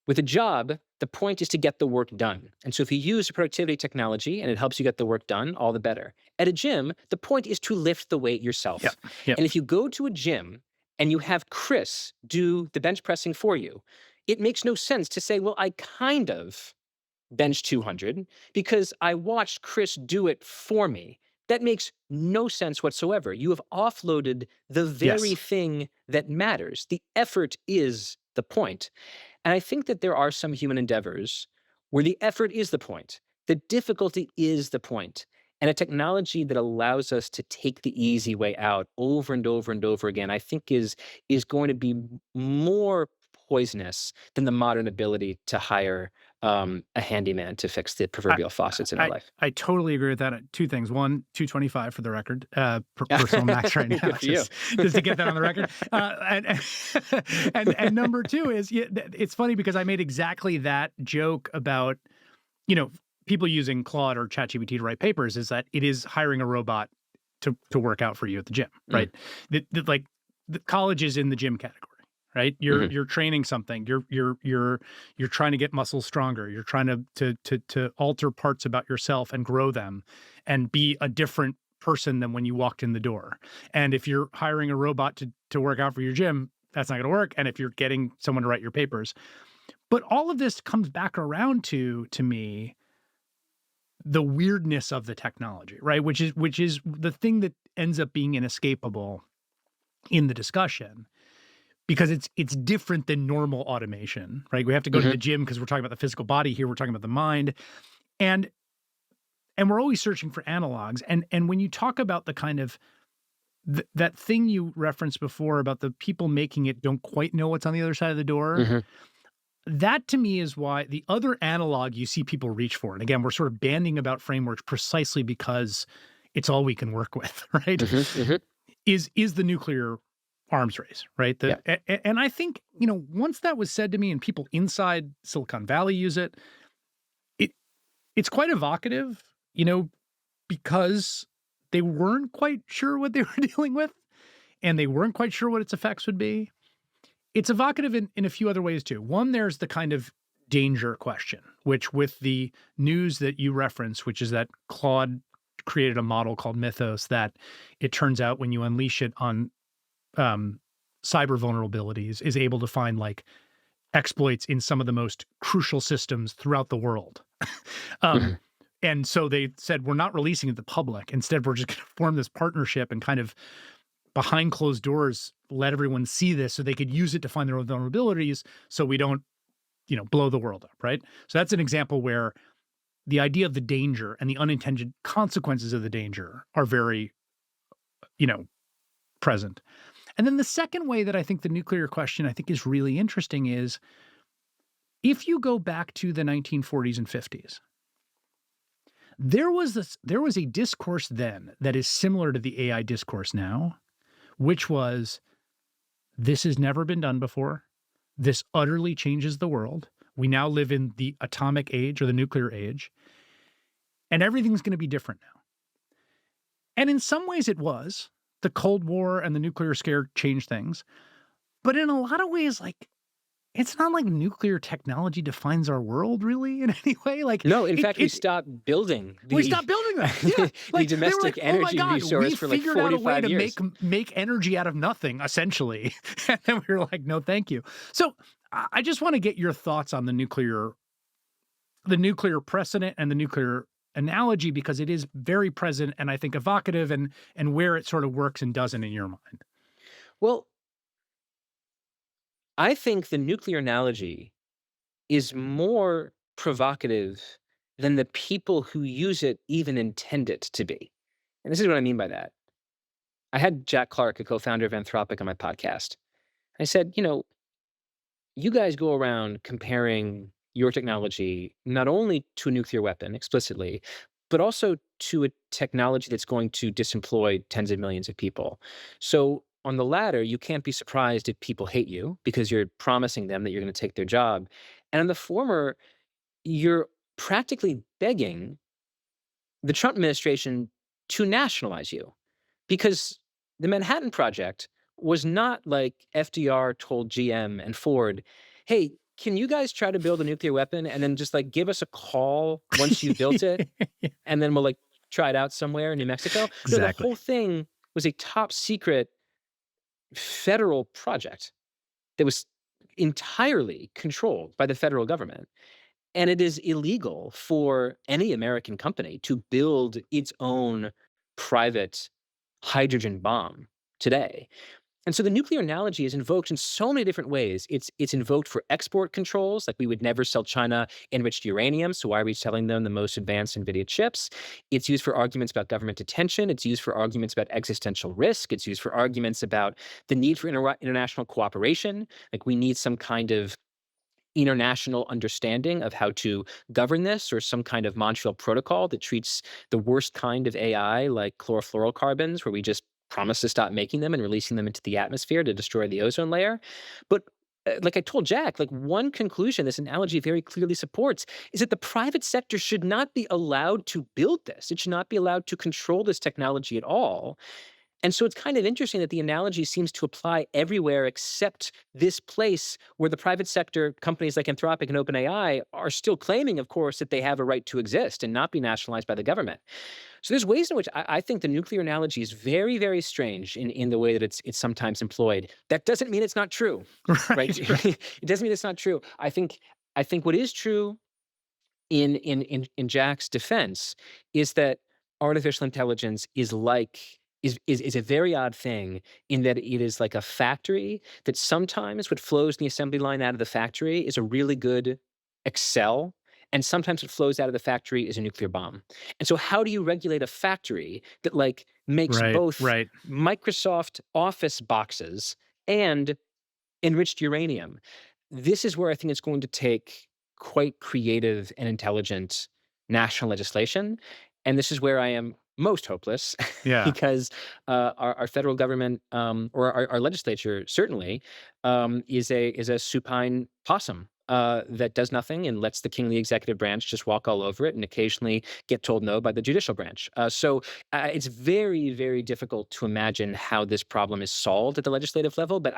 With a job, the point is to get the work done. And so if you use a productivity technology and it helps you get the work done, all the better. At a gym, the point is to lift the weight Yep. yourself. Yep. And if you go to a gym and you have Chris do the bench pressing for you, it makes no sense to say, well, I kind of bench 200 because I watched Chris do it for me. That makes no sense whatsoever. You have offloaded the very Yes. thing that matters. The effort is the point. And I think that there are some human endeavors where the effort is the point, the difficulty is the point, and a technology that allows us to take the easy way out over and over and over again, I think is going to be more poisonous than the modern ability to hire a handyman to fix the I proverbial faucets in our I life. I totally agree with that. Two things. One, 225 for the record. Personal max right now, Good for you. just to get that on the record. And number two is, yeah, it's funny because I made exactly that joke about, you know, people using Claude or ChatGPT to write papers, is that it is hiring a robot to work out for you at the gym, Mm, right? Like the college is in the gym category, right? You're mhm. you're training something. You're trying to get muscles stronger. You're trying to alter parts about yourself and grow them, and be a different person than when you walked in the door. And if you're hiring a robot to work out for your gym, that's not going to work. And if you're getting someone to write your papers, but all of this comes back around to me, the weirdness of the technology, right? Which is the thing that ends up being inescapable in the discussion, because it's different than normal automation, right? We have to go to Mhm. the gym because we're talking about the physical body here. We're talking about the mind, and and we're always searching for analogs. And when you talk about the kind of that thing you referenced before about the people making it don't quite know what's on the other side of the door, Mhm. that to me is why the other analog you see people reach for. And again, we're sort of banding about frameworks precisely because it's all we can work with, right? Mhm. Mhm. Is the nuclear arms race, right? Yeah. And I think, once that was said to me and people inside Silicon Valley use it, it it's quite evocative, because they weren't quite sure what they were dealing with and they weren't quite sure what its effects would be. It's evocative in a few other ways too. One, there's the kind of danger question, which with the news that you reference, which is that Claude created a model called Mythos that it turns out when you unleash it on cyber vulnerabilities is able to find like exploits in some of the most crucial systems throughout the world. um, Mhm. and so they said, we're not releasing it to the public. Instead, we're just going to form this partnership and kind of behind closed doors, let everyone see this so they could use it to find their own vulnerabilities so we don't, blow the world up, right? So that's an example where the idea of the danger and the unintended consequences of the danger are very, you know, present. And then the second way that I think the nuclear question I think is really interesting is if you go back to the 1940s and 50s, there was a discourse then that is similar to the AI discourse now, which was this has never been done before. This utterly changes the world. We now live in the atomic age or the nuclear age, and everything's going to be different now. And in some ways it was. The Cold War and the nuclear scare changed things. But in a lot of ways, like, it's not like nuclear technology defines our world really in any way. Like No, in it, fact, we it stopped building we stopped building them. Yeah. the Like they were domestic like, oh my energy God, resource we for like figured out a way 45 to years. make energy out of nothing, essentially. And then we were like, no, thank you. So I just want to get your thoughts on the nuclear precedent and the nuclear analogy, because it is very present and I think evocative and where it sort of works and doesn't in your mind. Well, I think the nuclear analogy is more provocative than the people who use it even intend it to be. And this is what I mean by that. I had Jack Clark, a co-founder of Anthropic, on my podcast. I said, you guys go around comparing your technology not only to a nuclear weapon explicitly, but also to a technology that's going to disemploy tens of millions of people. So on the latter, you can't be surprised if people hate you because you're promising them that you're going to take their job. And on the former, you're practically begging the Trump administration to nationalize you because the Manhattan Project was not like FDR told GM and Ford, hey, can you guys try to build a nuclear weapon and then just like give us a call once you built it and then we'll like try it out somewhere in New Mexico? No, the Exactly. whole thing was a top secret federal project that was entirely controlled by the federal government. And it is illegal for any American company to build its own private hydrogen bomb today. And so the nuclear analogy is invoked in so many different ways. It's invoked for export controls, like we would never sell China enriched uranium, so why are we selling them the most advanced NVIDIA chips? It's used for arguments about government detention. It's used for arguments about existential risk. It's used for arguments about the need for international cooperation. Like we need some kind of international understanding of how to govern this, or some kind of Montreal protocol that treats the worst kind of AI like chlorofluorocarbons, where we just promise to stop making them and releasing them into the atmosphere to destroy the ozone layer. But like I told Jack, like one conclusion this analogy very clearly supports is that the private sector should not be allowed to build this. It should not be allowed to control this technology at all. And so it's kind of interesting that the analogy seems to apply everywhere except this place where the private sector companies like Anthropic and OpenAI are still claiming, of course, that they have a right to exist and not be nationalized by the government. So there's ways in which I think the nuclear analogy is very, very strange in the way that it's sometimes employed. That doesn't mean it's not true, right? Right. Right. It doesn't mean it's not true. I think what is true in Jack's defense is that artificial intelligence is a very odd thing in that it is like a factory that sometimes what flows in the assembly line out of the factory is a really good Excel, and sometimes what flows out of the factory is a nuclear bomb. And so how do you regulate a factory that like makes Right. both Right. Microsoft Office boxes and enriched uranium? This is where I think it's going to take quite creative and intelligent national legislation. And this is where I am most hopeless Yeah. because our federal government or our legislature certainly is a supine possum that does nothing and lets the kingly executive branch just walk all over it and occasionally get told no by the judicial branch. So it's very, very difficult to imagine how this problem is solved at the legislative level. But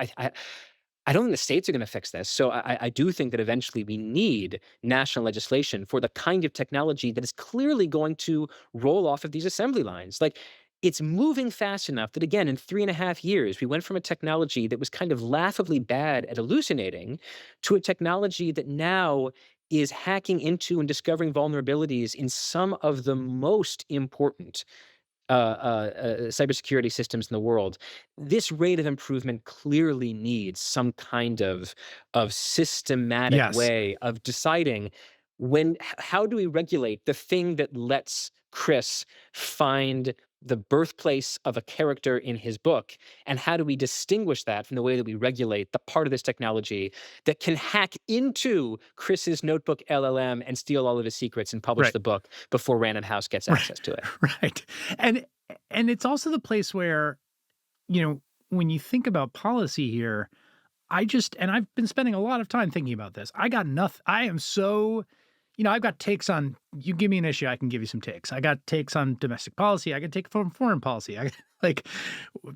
I don't think the states are going to fix this. So I do think that eventually we need national legislation for the kind of technology that is clearly going to roll off of these assembly lines. Like it's moving fast enough that, again, in 3.5 years, we went from a technology that was kind of laughably bad at hallucinating to a technology that now is hacking into and discovering vulnerabilities in some of the most important cybersecurity systems in the world. This rate of improvement clearly needs some kind of systematic Yes. way of deciding how do we regulate the thing that lets Chris find the birthplace of a character in his book, and how do we distinguish that from the way that we regulate the part of this technology that can hack into Chris's notebook LLM and steal all of his secrets and publish Right. the book before Random House gets Right. access to it. Right. And and it's also the place where, you know, when you think about policy here, and I've been spending a lot of time thinking about this. I got nothing. I am so, I've got takes on, you give me an issue, I can give you some takes. I got takes on domestic policy. I can take from foreign policy. Like,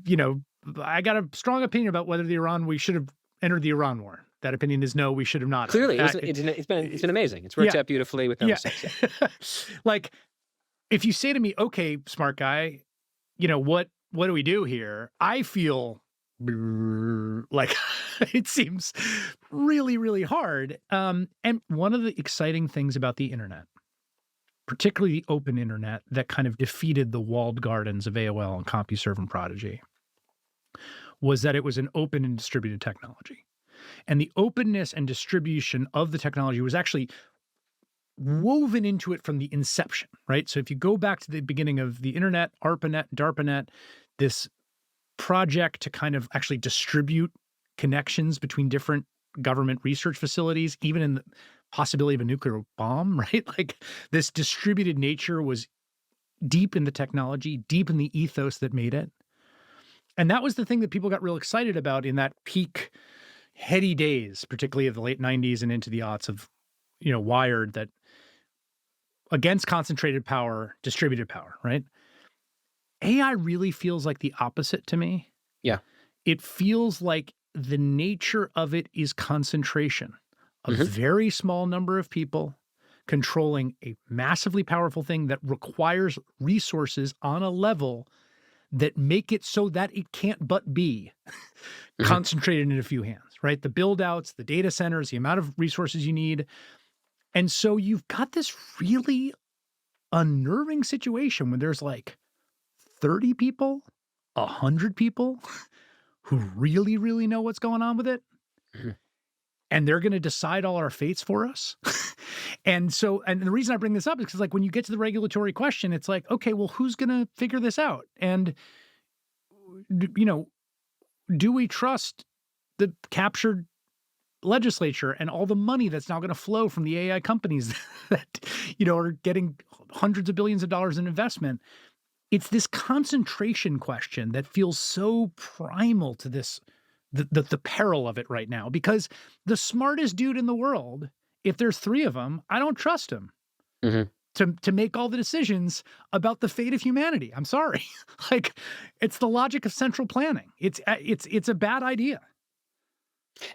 you know, I got a strong opinion about whether we should have entered the Iran war. That opinion is no, we should have not have. Clearly, it's been amazing. It's worked Yeah. out beautifully with no Yeah. mistakes. Yeah. Like, if you say to me, okay, smart guy, what do we do here? I feel like it seems really, really hard. And one of the exciting things about the internet, particularly the open internet that kind of defeated the walled gardens of AOL and CompuServe and Prodigy, was that it was an open and distributed technology. And the openness and distribution of the technology was actually woven into it from the inception, right? So if you go back to the beginning of the internet, ARPANET, DARPANET, this project to kind of actually distribute connections between different government research facilities, even in the possibility of a nuclear bomb, right? Like this distributed nature was deep in the technology, deep in the ethos that made it. And that was the thing that people got real excited about in that peak heady days, particularly of the late 90s and into the aughts of, Wired, that against concentrated power, distributed power, right? AI really feels like the opposite to me. Yeah. It feels like the nature of it is concentration. A Mhm. very small number of people controlling a massively powerful thing that requires resources on a level that make it so that it can't but be Mhm. concentrated in a few hands, right? The build outs, the data centers, the amount of resources you need. And so you've got this really unnerving situation when there's like 30 people, 100 people who really, really know what's going on with it. Mhm. And they're going to decide all our fates for us. And the reason I bring this up is because, like, when you get to the regulatory question, it's like, okay, well, who's going to figure this out? And, do we trust the captured legislature and all the money that's now going to flow from the AI companies that, are getting hundreds of billions of dollars in investment? It's this concentration question that feels so primal to this, the peril of it right now, because the smartest dude in the world, if there's 3 of them, I don't trust him Mhm. to make all the decisions about the fate of humanity. I'm sorry. Like, it's the logic of central planning. It's a bad idea.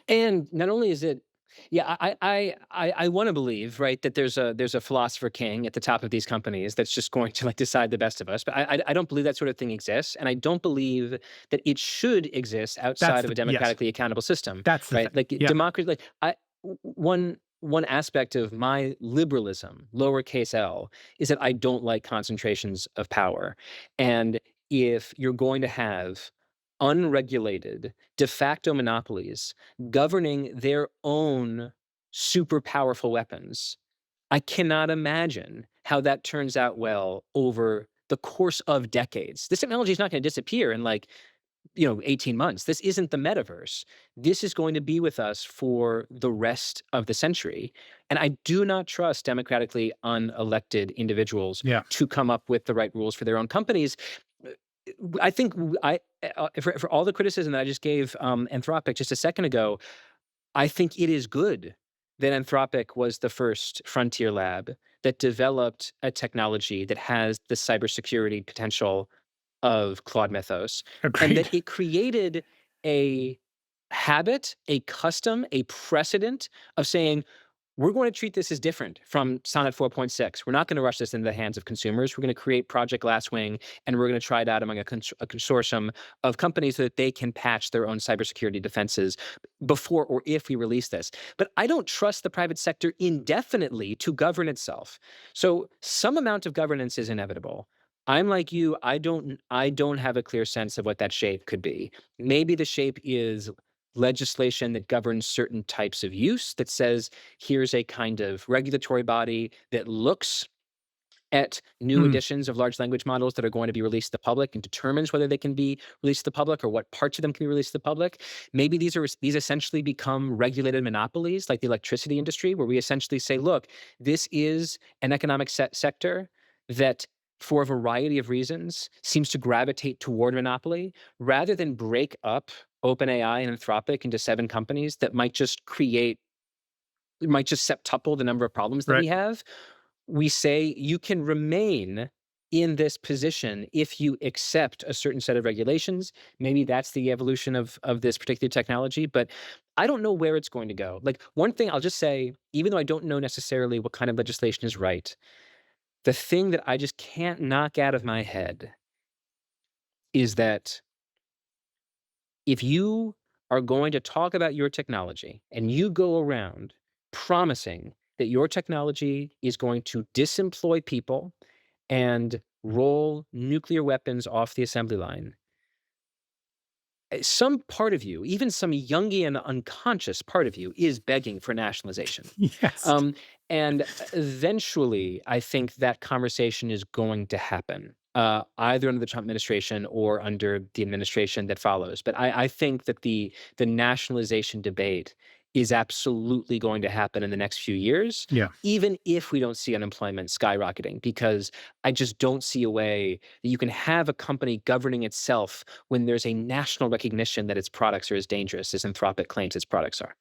And not only is it, yeah, I want to believe, right, that there's a philosopher king at the top of these companies that's just going to like decide the best of us. But I don't believe that sort of thing exists, and I don't believe that it should exist That's outside of a yes, democratically accountable system, that's the right? thing. Like Yeah. democracy, like one aspect of my liberalism, lowercase l, is that I don't like concentrations of power, and if you're going to have unregulated de facto monopolies governing their own super powerful weapons, I cannot imagine how that turns out well over the course of decades. This technology is not going to disappear in like 18 months. This isn't the metaverse. This is going to be with us for the rest of the century. And I do not trust democratically unelected individuals Yeah. to come up with the right rules for their own companies. Uh, I think for all the criticism that I just gave Anthropic just a second ago, I think it is good that Anthropic was the first frontier lab that developed a technology that has the cybersecurity potential of Claude Mythos, and that Agreed. it created a habit, a custom, a precedent of saying, we're going to treat this as different from Sonnet 4.6. We're not going to rush this into the hands of consumers. We're going to create Project Glasswing, and we're going to try it out among a consortium of companies so that they can patch their own cybersecurity defenses before or if we release this. But I don't trust the private sector indefinitely to govern itself. So some amount of governance is inevitable. I'm like you. I don't have a clear sense of what that shape could be. Maybe the shape is legislation that governs certain types of use, that says here's a kind of regulatory body that looks at new Mm, editions of large language models that are going to be released to the public and determines whether they can be released to the public or what parts of them can be released to the public. Maybe these essentially become regulated monopolies like the electricity industry, where we essentially say, look, this is an economic sector that for a variety of reasons seems to gravitate toward monopoly rather than break up OpenAI and Anthropic into 7 companies that might just septuple the number of problems that right. we have. We say you can remain in this position if you accept a certain set of regulations. Maybe that's the evolution of this particular technology, but I don't know where it's going to go. Like, one thing I'll just say, even though I don't know necessarily what kind of legislation is right, the thing that I just can't knock out of my head is that if you are going to talk about your technology and you go around promising that your technology is going to disemploy people and roll nuclear weapons off the assembly line, some part of you, even some Jungian unconscious part of you, is begging for nationalization. Yes. Um, and eventually, I think that conversation is going to happen, either under the Trump administration or under the administration that follows. But I think that the nationalization debate is absolutely going to happen in the next few years, Yeah. even if we don't see unemployment skyrocketing, because I just don't see a way that you can have a company governing itself when there's a national recognition that its products are as dangerous as Anthropic claims its products are.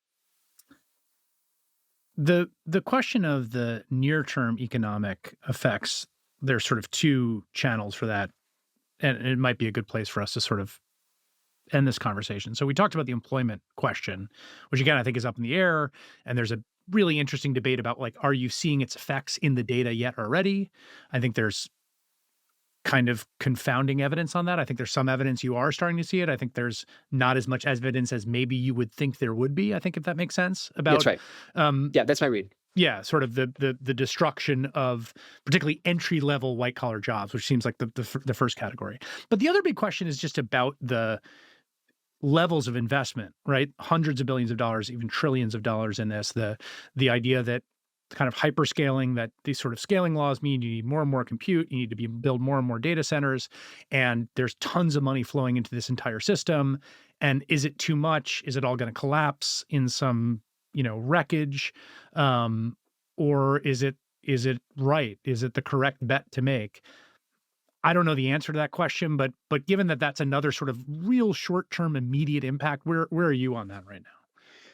The question of the near term economic effects, there's sort of two channels for that, and it might be a good place for us to sort of end this conversation. So we talked about the employment question, which again I think is up in the air, and there's a really interesting debate about like, are you seeing its effects in the data yet already? I think there's kind of confounding evidence on that. I think there's some evidence you are starting to see it. I think there's not as much evidence as maybe you would think there would be. I think if that makes sense That's about right. um, Yeah, that's my read. yeah, sort of the destruction of particularly entry level white collar jobs, which seems like the first category. But the other big question is just about the levels of investment, right? Hundreds of billions of dollars, even trillions of dollars in this. The idea that kind of hyperscaling, that these sort of scaling laws mean you need more and more compute, you need to build more and more data centers, and there's tons of money flowing into this entire system. And is it too much? Is it all going to collapse in some, wreckage? Or is it right? Is it the correct bet to make? I don't know the answer to that question, but given that that's another sort of real short-term immediate impact, where are you on that right now?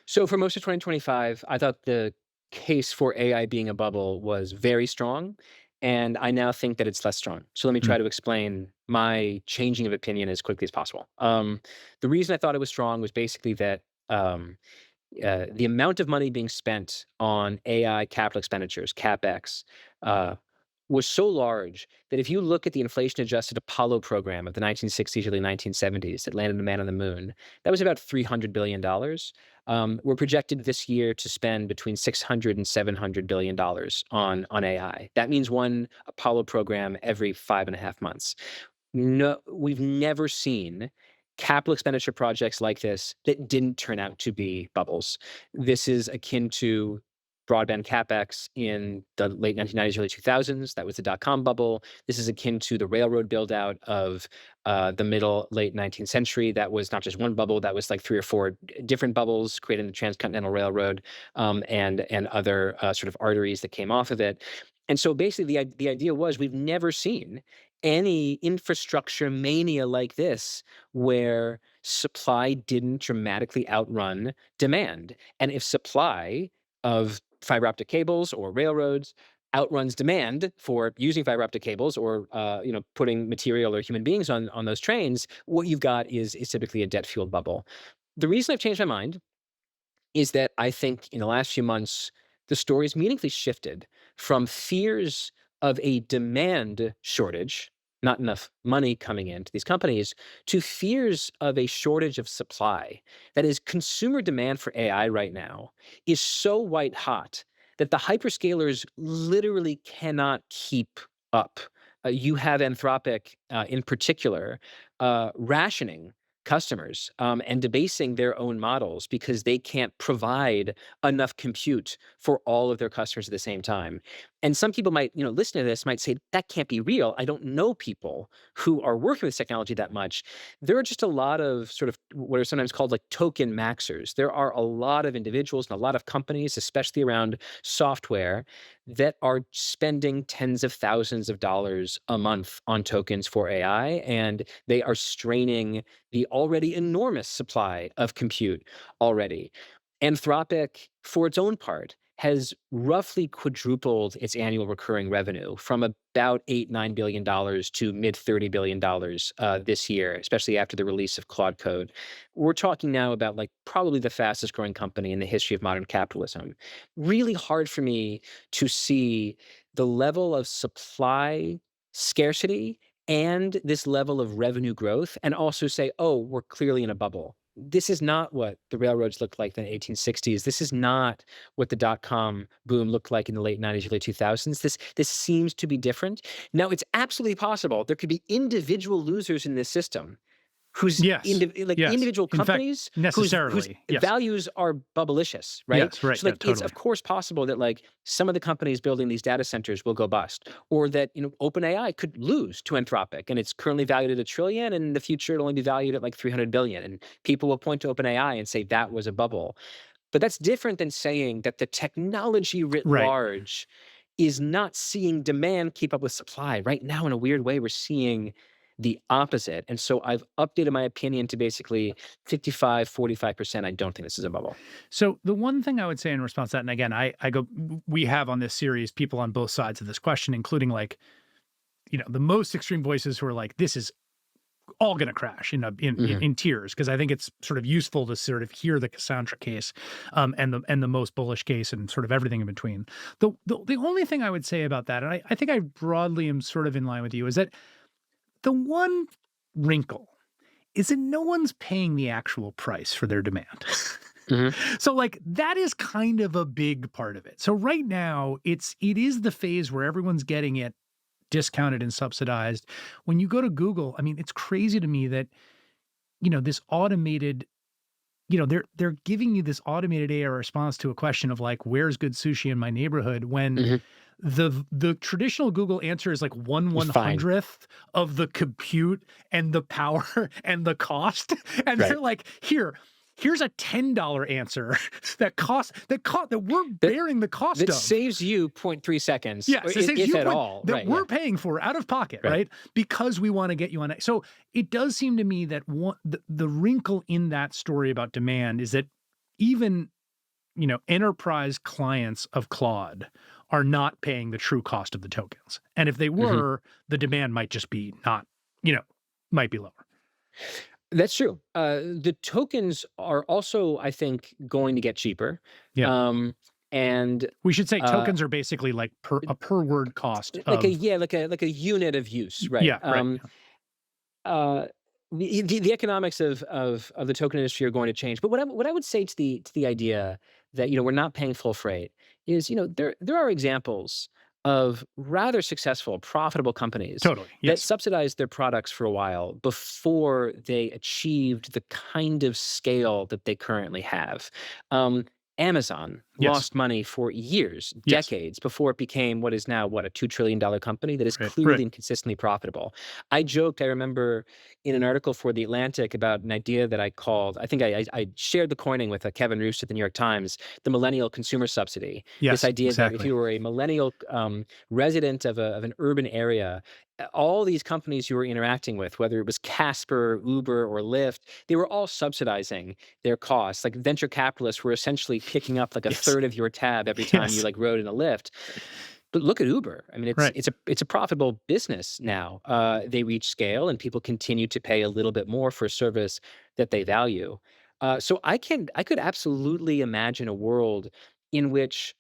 So for most of 2025, I thought the case for AI being a bubble was very strong, and I now think that it's less strong. So let me Mm, try to explain my changing of opinion as quickly as possible. The reason I thought it was strong was basically that um, the amount of money being spent on AI capital expenditures, CapEx, uh, was so large that if you look at the inflation adjusted Apollo program of the 1960s, early 1970s that landed a man on the moon, that was about $300 billion. We're projected this year to spend between 600 and $700 billion on AI. That means one Apollo program every 5.5 months. No, we've never seen capital expenditure projects like this that didn't turn out to be bubbles. This is akin to broadband capex in the late 1990s, early 2000s. That was the dot-com bubble. This is akin to the railroad build out of the middle, late 19th century. That was not just one bubble, that was like three or four different bubbles, creating the Transcontinental Railroad, and other sort of arteries that came off of it. And so basically, the idea was we've never seen any infrastructure mania like this where supply didn't dramatically outrun demand. And if supply of fiber optic cables or railroads outruns demand for using fiber optic cables, or putting material or human beings on those trains, what you've got is typically a debt fueled bubble. The reason I've changed my mind is that I think in the last few months, the story's meaningfully shifted from fears of a demand shortage, not enough money coming into these companies, to fears of a shortage of supply. That is, consumer demand for AI right now is so white hot that the hyperscalers literally cannot keep up. You have Anthropic, in particular, rationing customers, and debasing their own models because they can't provide enough compute for all of their customers at the same time. And some people might, listen to this, might say, that can't be real. I don't know people who are working with technology that much. There are just a lot of sort of what are sometimes called like token maxers. There are a lot of individuals and a lot of companies, especially around software, that are spending tens of thousands of dollars a month on tokens for AI, and they are straining the already enormous supply of compute already. Anthropic, for its own part, has roughly quadrupled its annual recurring revenue from about $8-9 billion to mid $30 billion this year, especially after the release of Claude Code. We're talking now about like probably the fastest growing company in the history of modern capitalism. Really hard for me to see the level of supply scarcity and this level of revenue growth and also say, oh, we're clearly in a bubble. This is not what the railroads looked like in the 1860s. This is not what the dot-com boom looked like in the late 90s, early 2000s. This seems to be different. Now, it's absolutely possible there could be individual losers in this system whose Yes. Yes. individual In fact, companies whose necessarily. Yes. values are bubblicious, right? Yes. Right. So Yeah, like it's totally. of course possible that like some of the companies building these data centers will go bust, or that OpenAI could lose to Anthropic and it's currently valued at 1 trillion, and in the future it'll only be valued at like 300 billion, and people will point to OpenAI and say that was a bubble. But that's different than saying that the technology writ Right. large is not seeing demand keep up with supply. Right now, in a weird way, we're seeing the opposite. And so I've updated my opinion to basically 55-45%. I don't think this is a bubble. So the one thing I would say in response to that, and again, we have on this series people on both sides of this question, including like, the most extreme voices who are like, this is all going to crash in tears, because I think it's sort of useful to sort of hear the Cassandra case, and the most bullish case, and sort of everything in between. The only thing I would say about that, and I think I broadly am sort of in line with you, is that the one wrinkle is that no one's paying the actual price for their demand. So like that is kind of a big part of it. So right now it is the phase where everyone's getting it discounted and subsidized. When you go to Google, I mean, it's crazy to me that, this automated, they're giving you this automated AI response to a question of like, where's good sushi in my neighborhood, when the traditional Google answer is like one Fine. hundredth of the compute and the power and the cost. And Right. they're like, here's a $10 answer that we're bearing the cost That of. saves you 0.3 seconds, Yes, it saves if you at point all. that Right, we're yeah. paying for out of pocket, Right. right? Because we want to get you on it. So it does seem to me that the wrinkle in that story about demand is that even, enterprise clients of Claude are not paying the true cost of the tokens. And if they were, the demand might just be not, might be lower. That's true. The tokens are also, I think, going to get cheaper. Yeah. And We should say uh, tokens are basically like a per word cost like of, like a unit of use, right? yeah, right. Uh, the economics of the token industry are going to change. But what I would say to the idea that we're not paying full freight is there are examples of rather successful, profitable companies Totally. that Yes. subsidized their products for a while before they achieved the kind of scale that they currently have. Amazon Yes. lost money for years, Yes. decades before it became what is now what a $2 trillion company that is Right. Right. clearly and consistently profitable. I joked, I remember in an article for The Atlantic about an idea that I called, I think I shared the coining with Kevin Roose at the New York Times, the millennial consumer subsidy. This Yes. idea that if Exactly. you were a millennial resident of an urban area, all these companies you were interacting with, whether it was Casper, Uber, or Lyft, they were all subsidizing their costs. Like venture capitalists were essentially picking up like a Yes. third of your tab every time you Yes. like rode in a Lyft. But look at Uber. I mean, Right. it's a profitable business now. They reach scale, and people continue to pay a little bit more for a service that they value. So I could absolutely imagine a world in which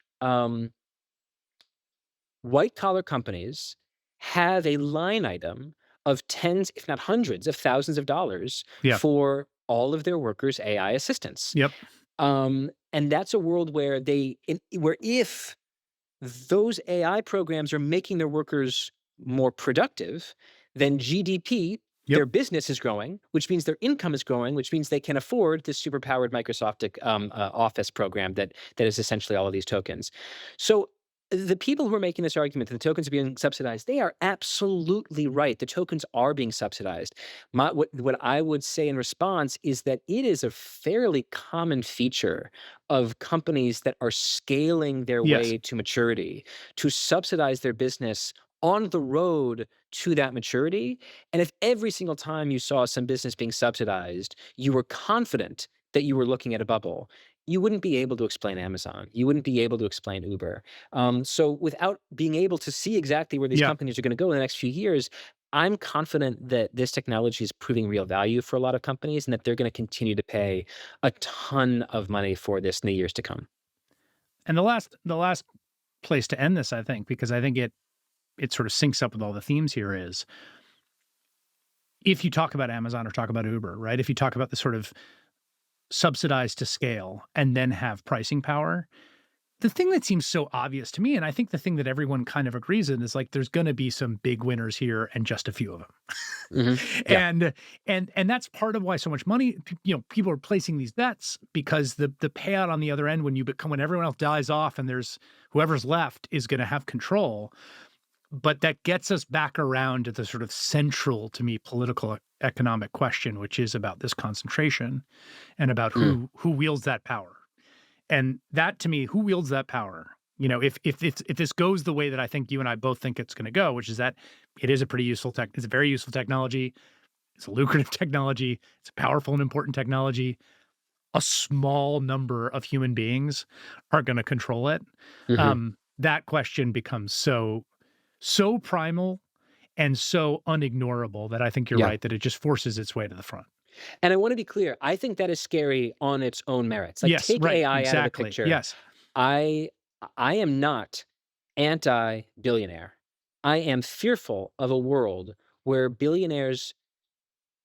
white collar companies have a line item of tens, if not hundreds of thousands of dollars Yeah. for all of their workers' AI assistants. Yep. And that's a world where where if those AI programs are making their workers more productive, then GDP, Yep. their business is growing, which means their income is growing, which means they can afford this superpowered Microsoft Office program that is essentially all of these tokens. So the people who are making this argument that the tokens are being subsidized, they are absolutely right. The tokens are being subsidized. What I would say in response is that it is a fairly common feature of companies that are scaling their Yes. way to maturity to subsidize their business on the road to that maturity. And if every single time you saw some business being subsidized, you were confident that you were looking at a bubble, you wouldn't be able to explain Amazon. You wouldn't be able to explain Uber. So without being able to see exactly where these Yeah. companies are going to go in the next few years, I'm confident that this technology is proving real value for a lot of companies and that they're going to continue to pay a ton of money for this in the years to come. And the last place to end this, I think, because I think it sort of syncs up with all the themes here is if you talk about Amazon or talk about Uber, right? If you talk about the sort of subsidized to scale and then have pricing power, the thing that seems so obvious to me, and I think the thing that everyone kind of agrees in is like there's going to be some big winners here and just a few of them. Yeah. And that's part of why so much money, people are placing these bets because the payout on the other end when everyone else dies off and there's whoever's left is going to have control. But that gets us back around to the sort of central to me political economic question, which is about this concentration and about Mm. who wields that power. And that to me, who wields that power? If this goes the way that I think you and I both think it's going to go, which is that it is a pretty useful it's a very useful technology. It's a lucrative technology. It's a powerful and important technology. A small number of human beings are going to control it. Mhm. That question becomes so primal and so unignorable that I think you're Yeah. right that it just forces its way to the front. And I want to be clear. I think that is scary on its own merits. Like Yes, take right, AI out of the exactly. picture. Yes. I I am not anti-billionaire. I am fearful of a world where billionaires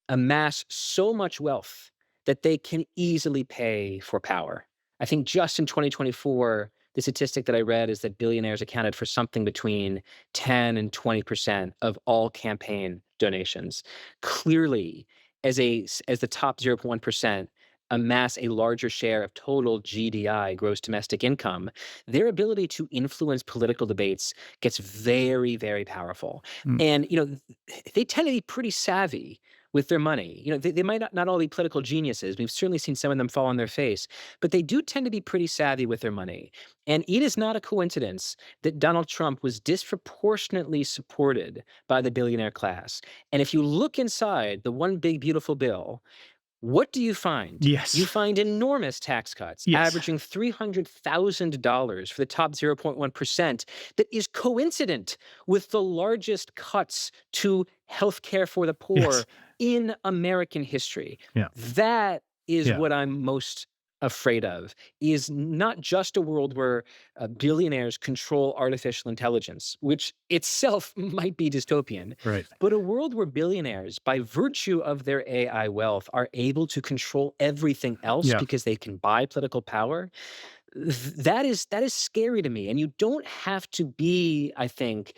amass so much wealth that they can easily pay for power. I think just in 2024, the statistic that I read is that billionaires accounted for something between 10 and 20% of all campaign donations. Clearly, as the top 0.1% amass a larger share of total GDI, gross domestic income, their ability to influence political debates gets very, very powerful. Mm, And they tend to be pretty savvy with their money. They might not all be political geniuses. We've certainly seen some of them fall on their face, but they do tend to be pretty savvy with their money. And it is not a coincidence that Donald Trump was disproportionately supported by the billionaire class. And if you look inside the one big beautiful bill, what do you find? You yes. find enormous tax cuts, Yes. averaging $300,000 for the top 0.1%, that is coincident with the largest cuts to healthcare for the Yes. poor in American history. Yeah. That is Yeah. what I'm most afraid of, is not just a world where billionaires control artificial intelligence, which itself might be dystopian, Right. but a world where billionaires, by virtue of their AI wealth, are able to control everything else Yeah. because they can buy political power, that is scary to me. And you don't have to be, I think,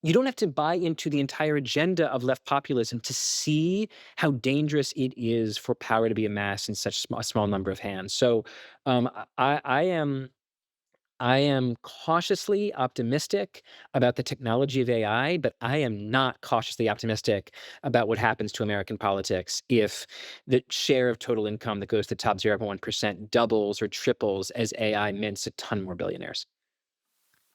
you don't have to buy into the entire agenda of left populism to see how dangerous it is for power to be amassed in such a small number of hands. So I am I am cautiously optimistic about the technology of AI, but I am not cautiously optimistic about what happens to American politics if the share of total income that goes to the top 0.1% doubles or triples as AI mints a ton more billionaires.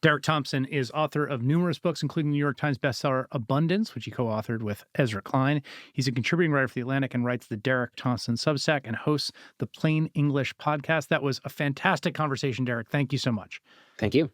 Derek Thompson is author of numerous books, including the New York Times bestseller Abundance, which he co-authored with Ezra Klein. He's a contributing writer for The Atlantic and writes the Derek Thompson Substack and hosts the Plain English podcast. That was a fantastic conversation, Derek. Thank you so much. Thank you.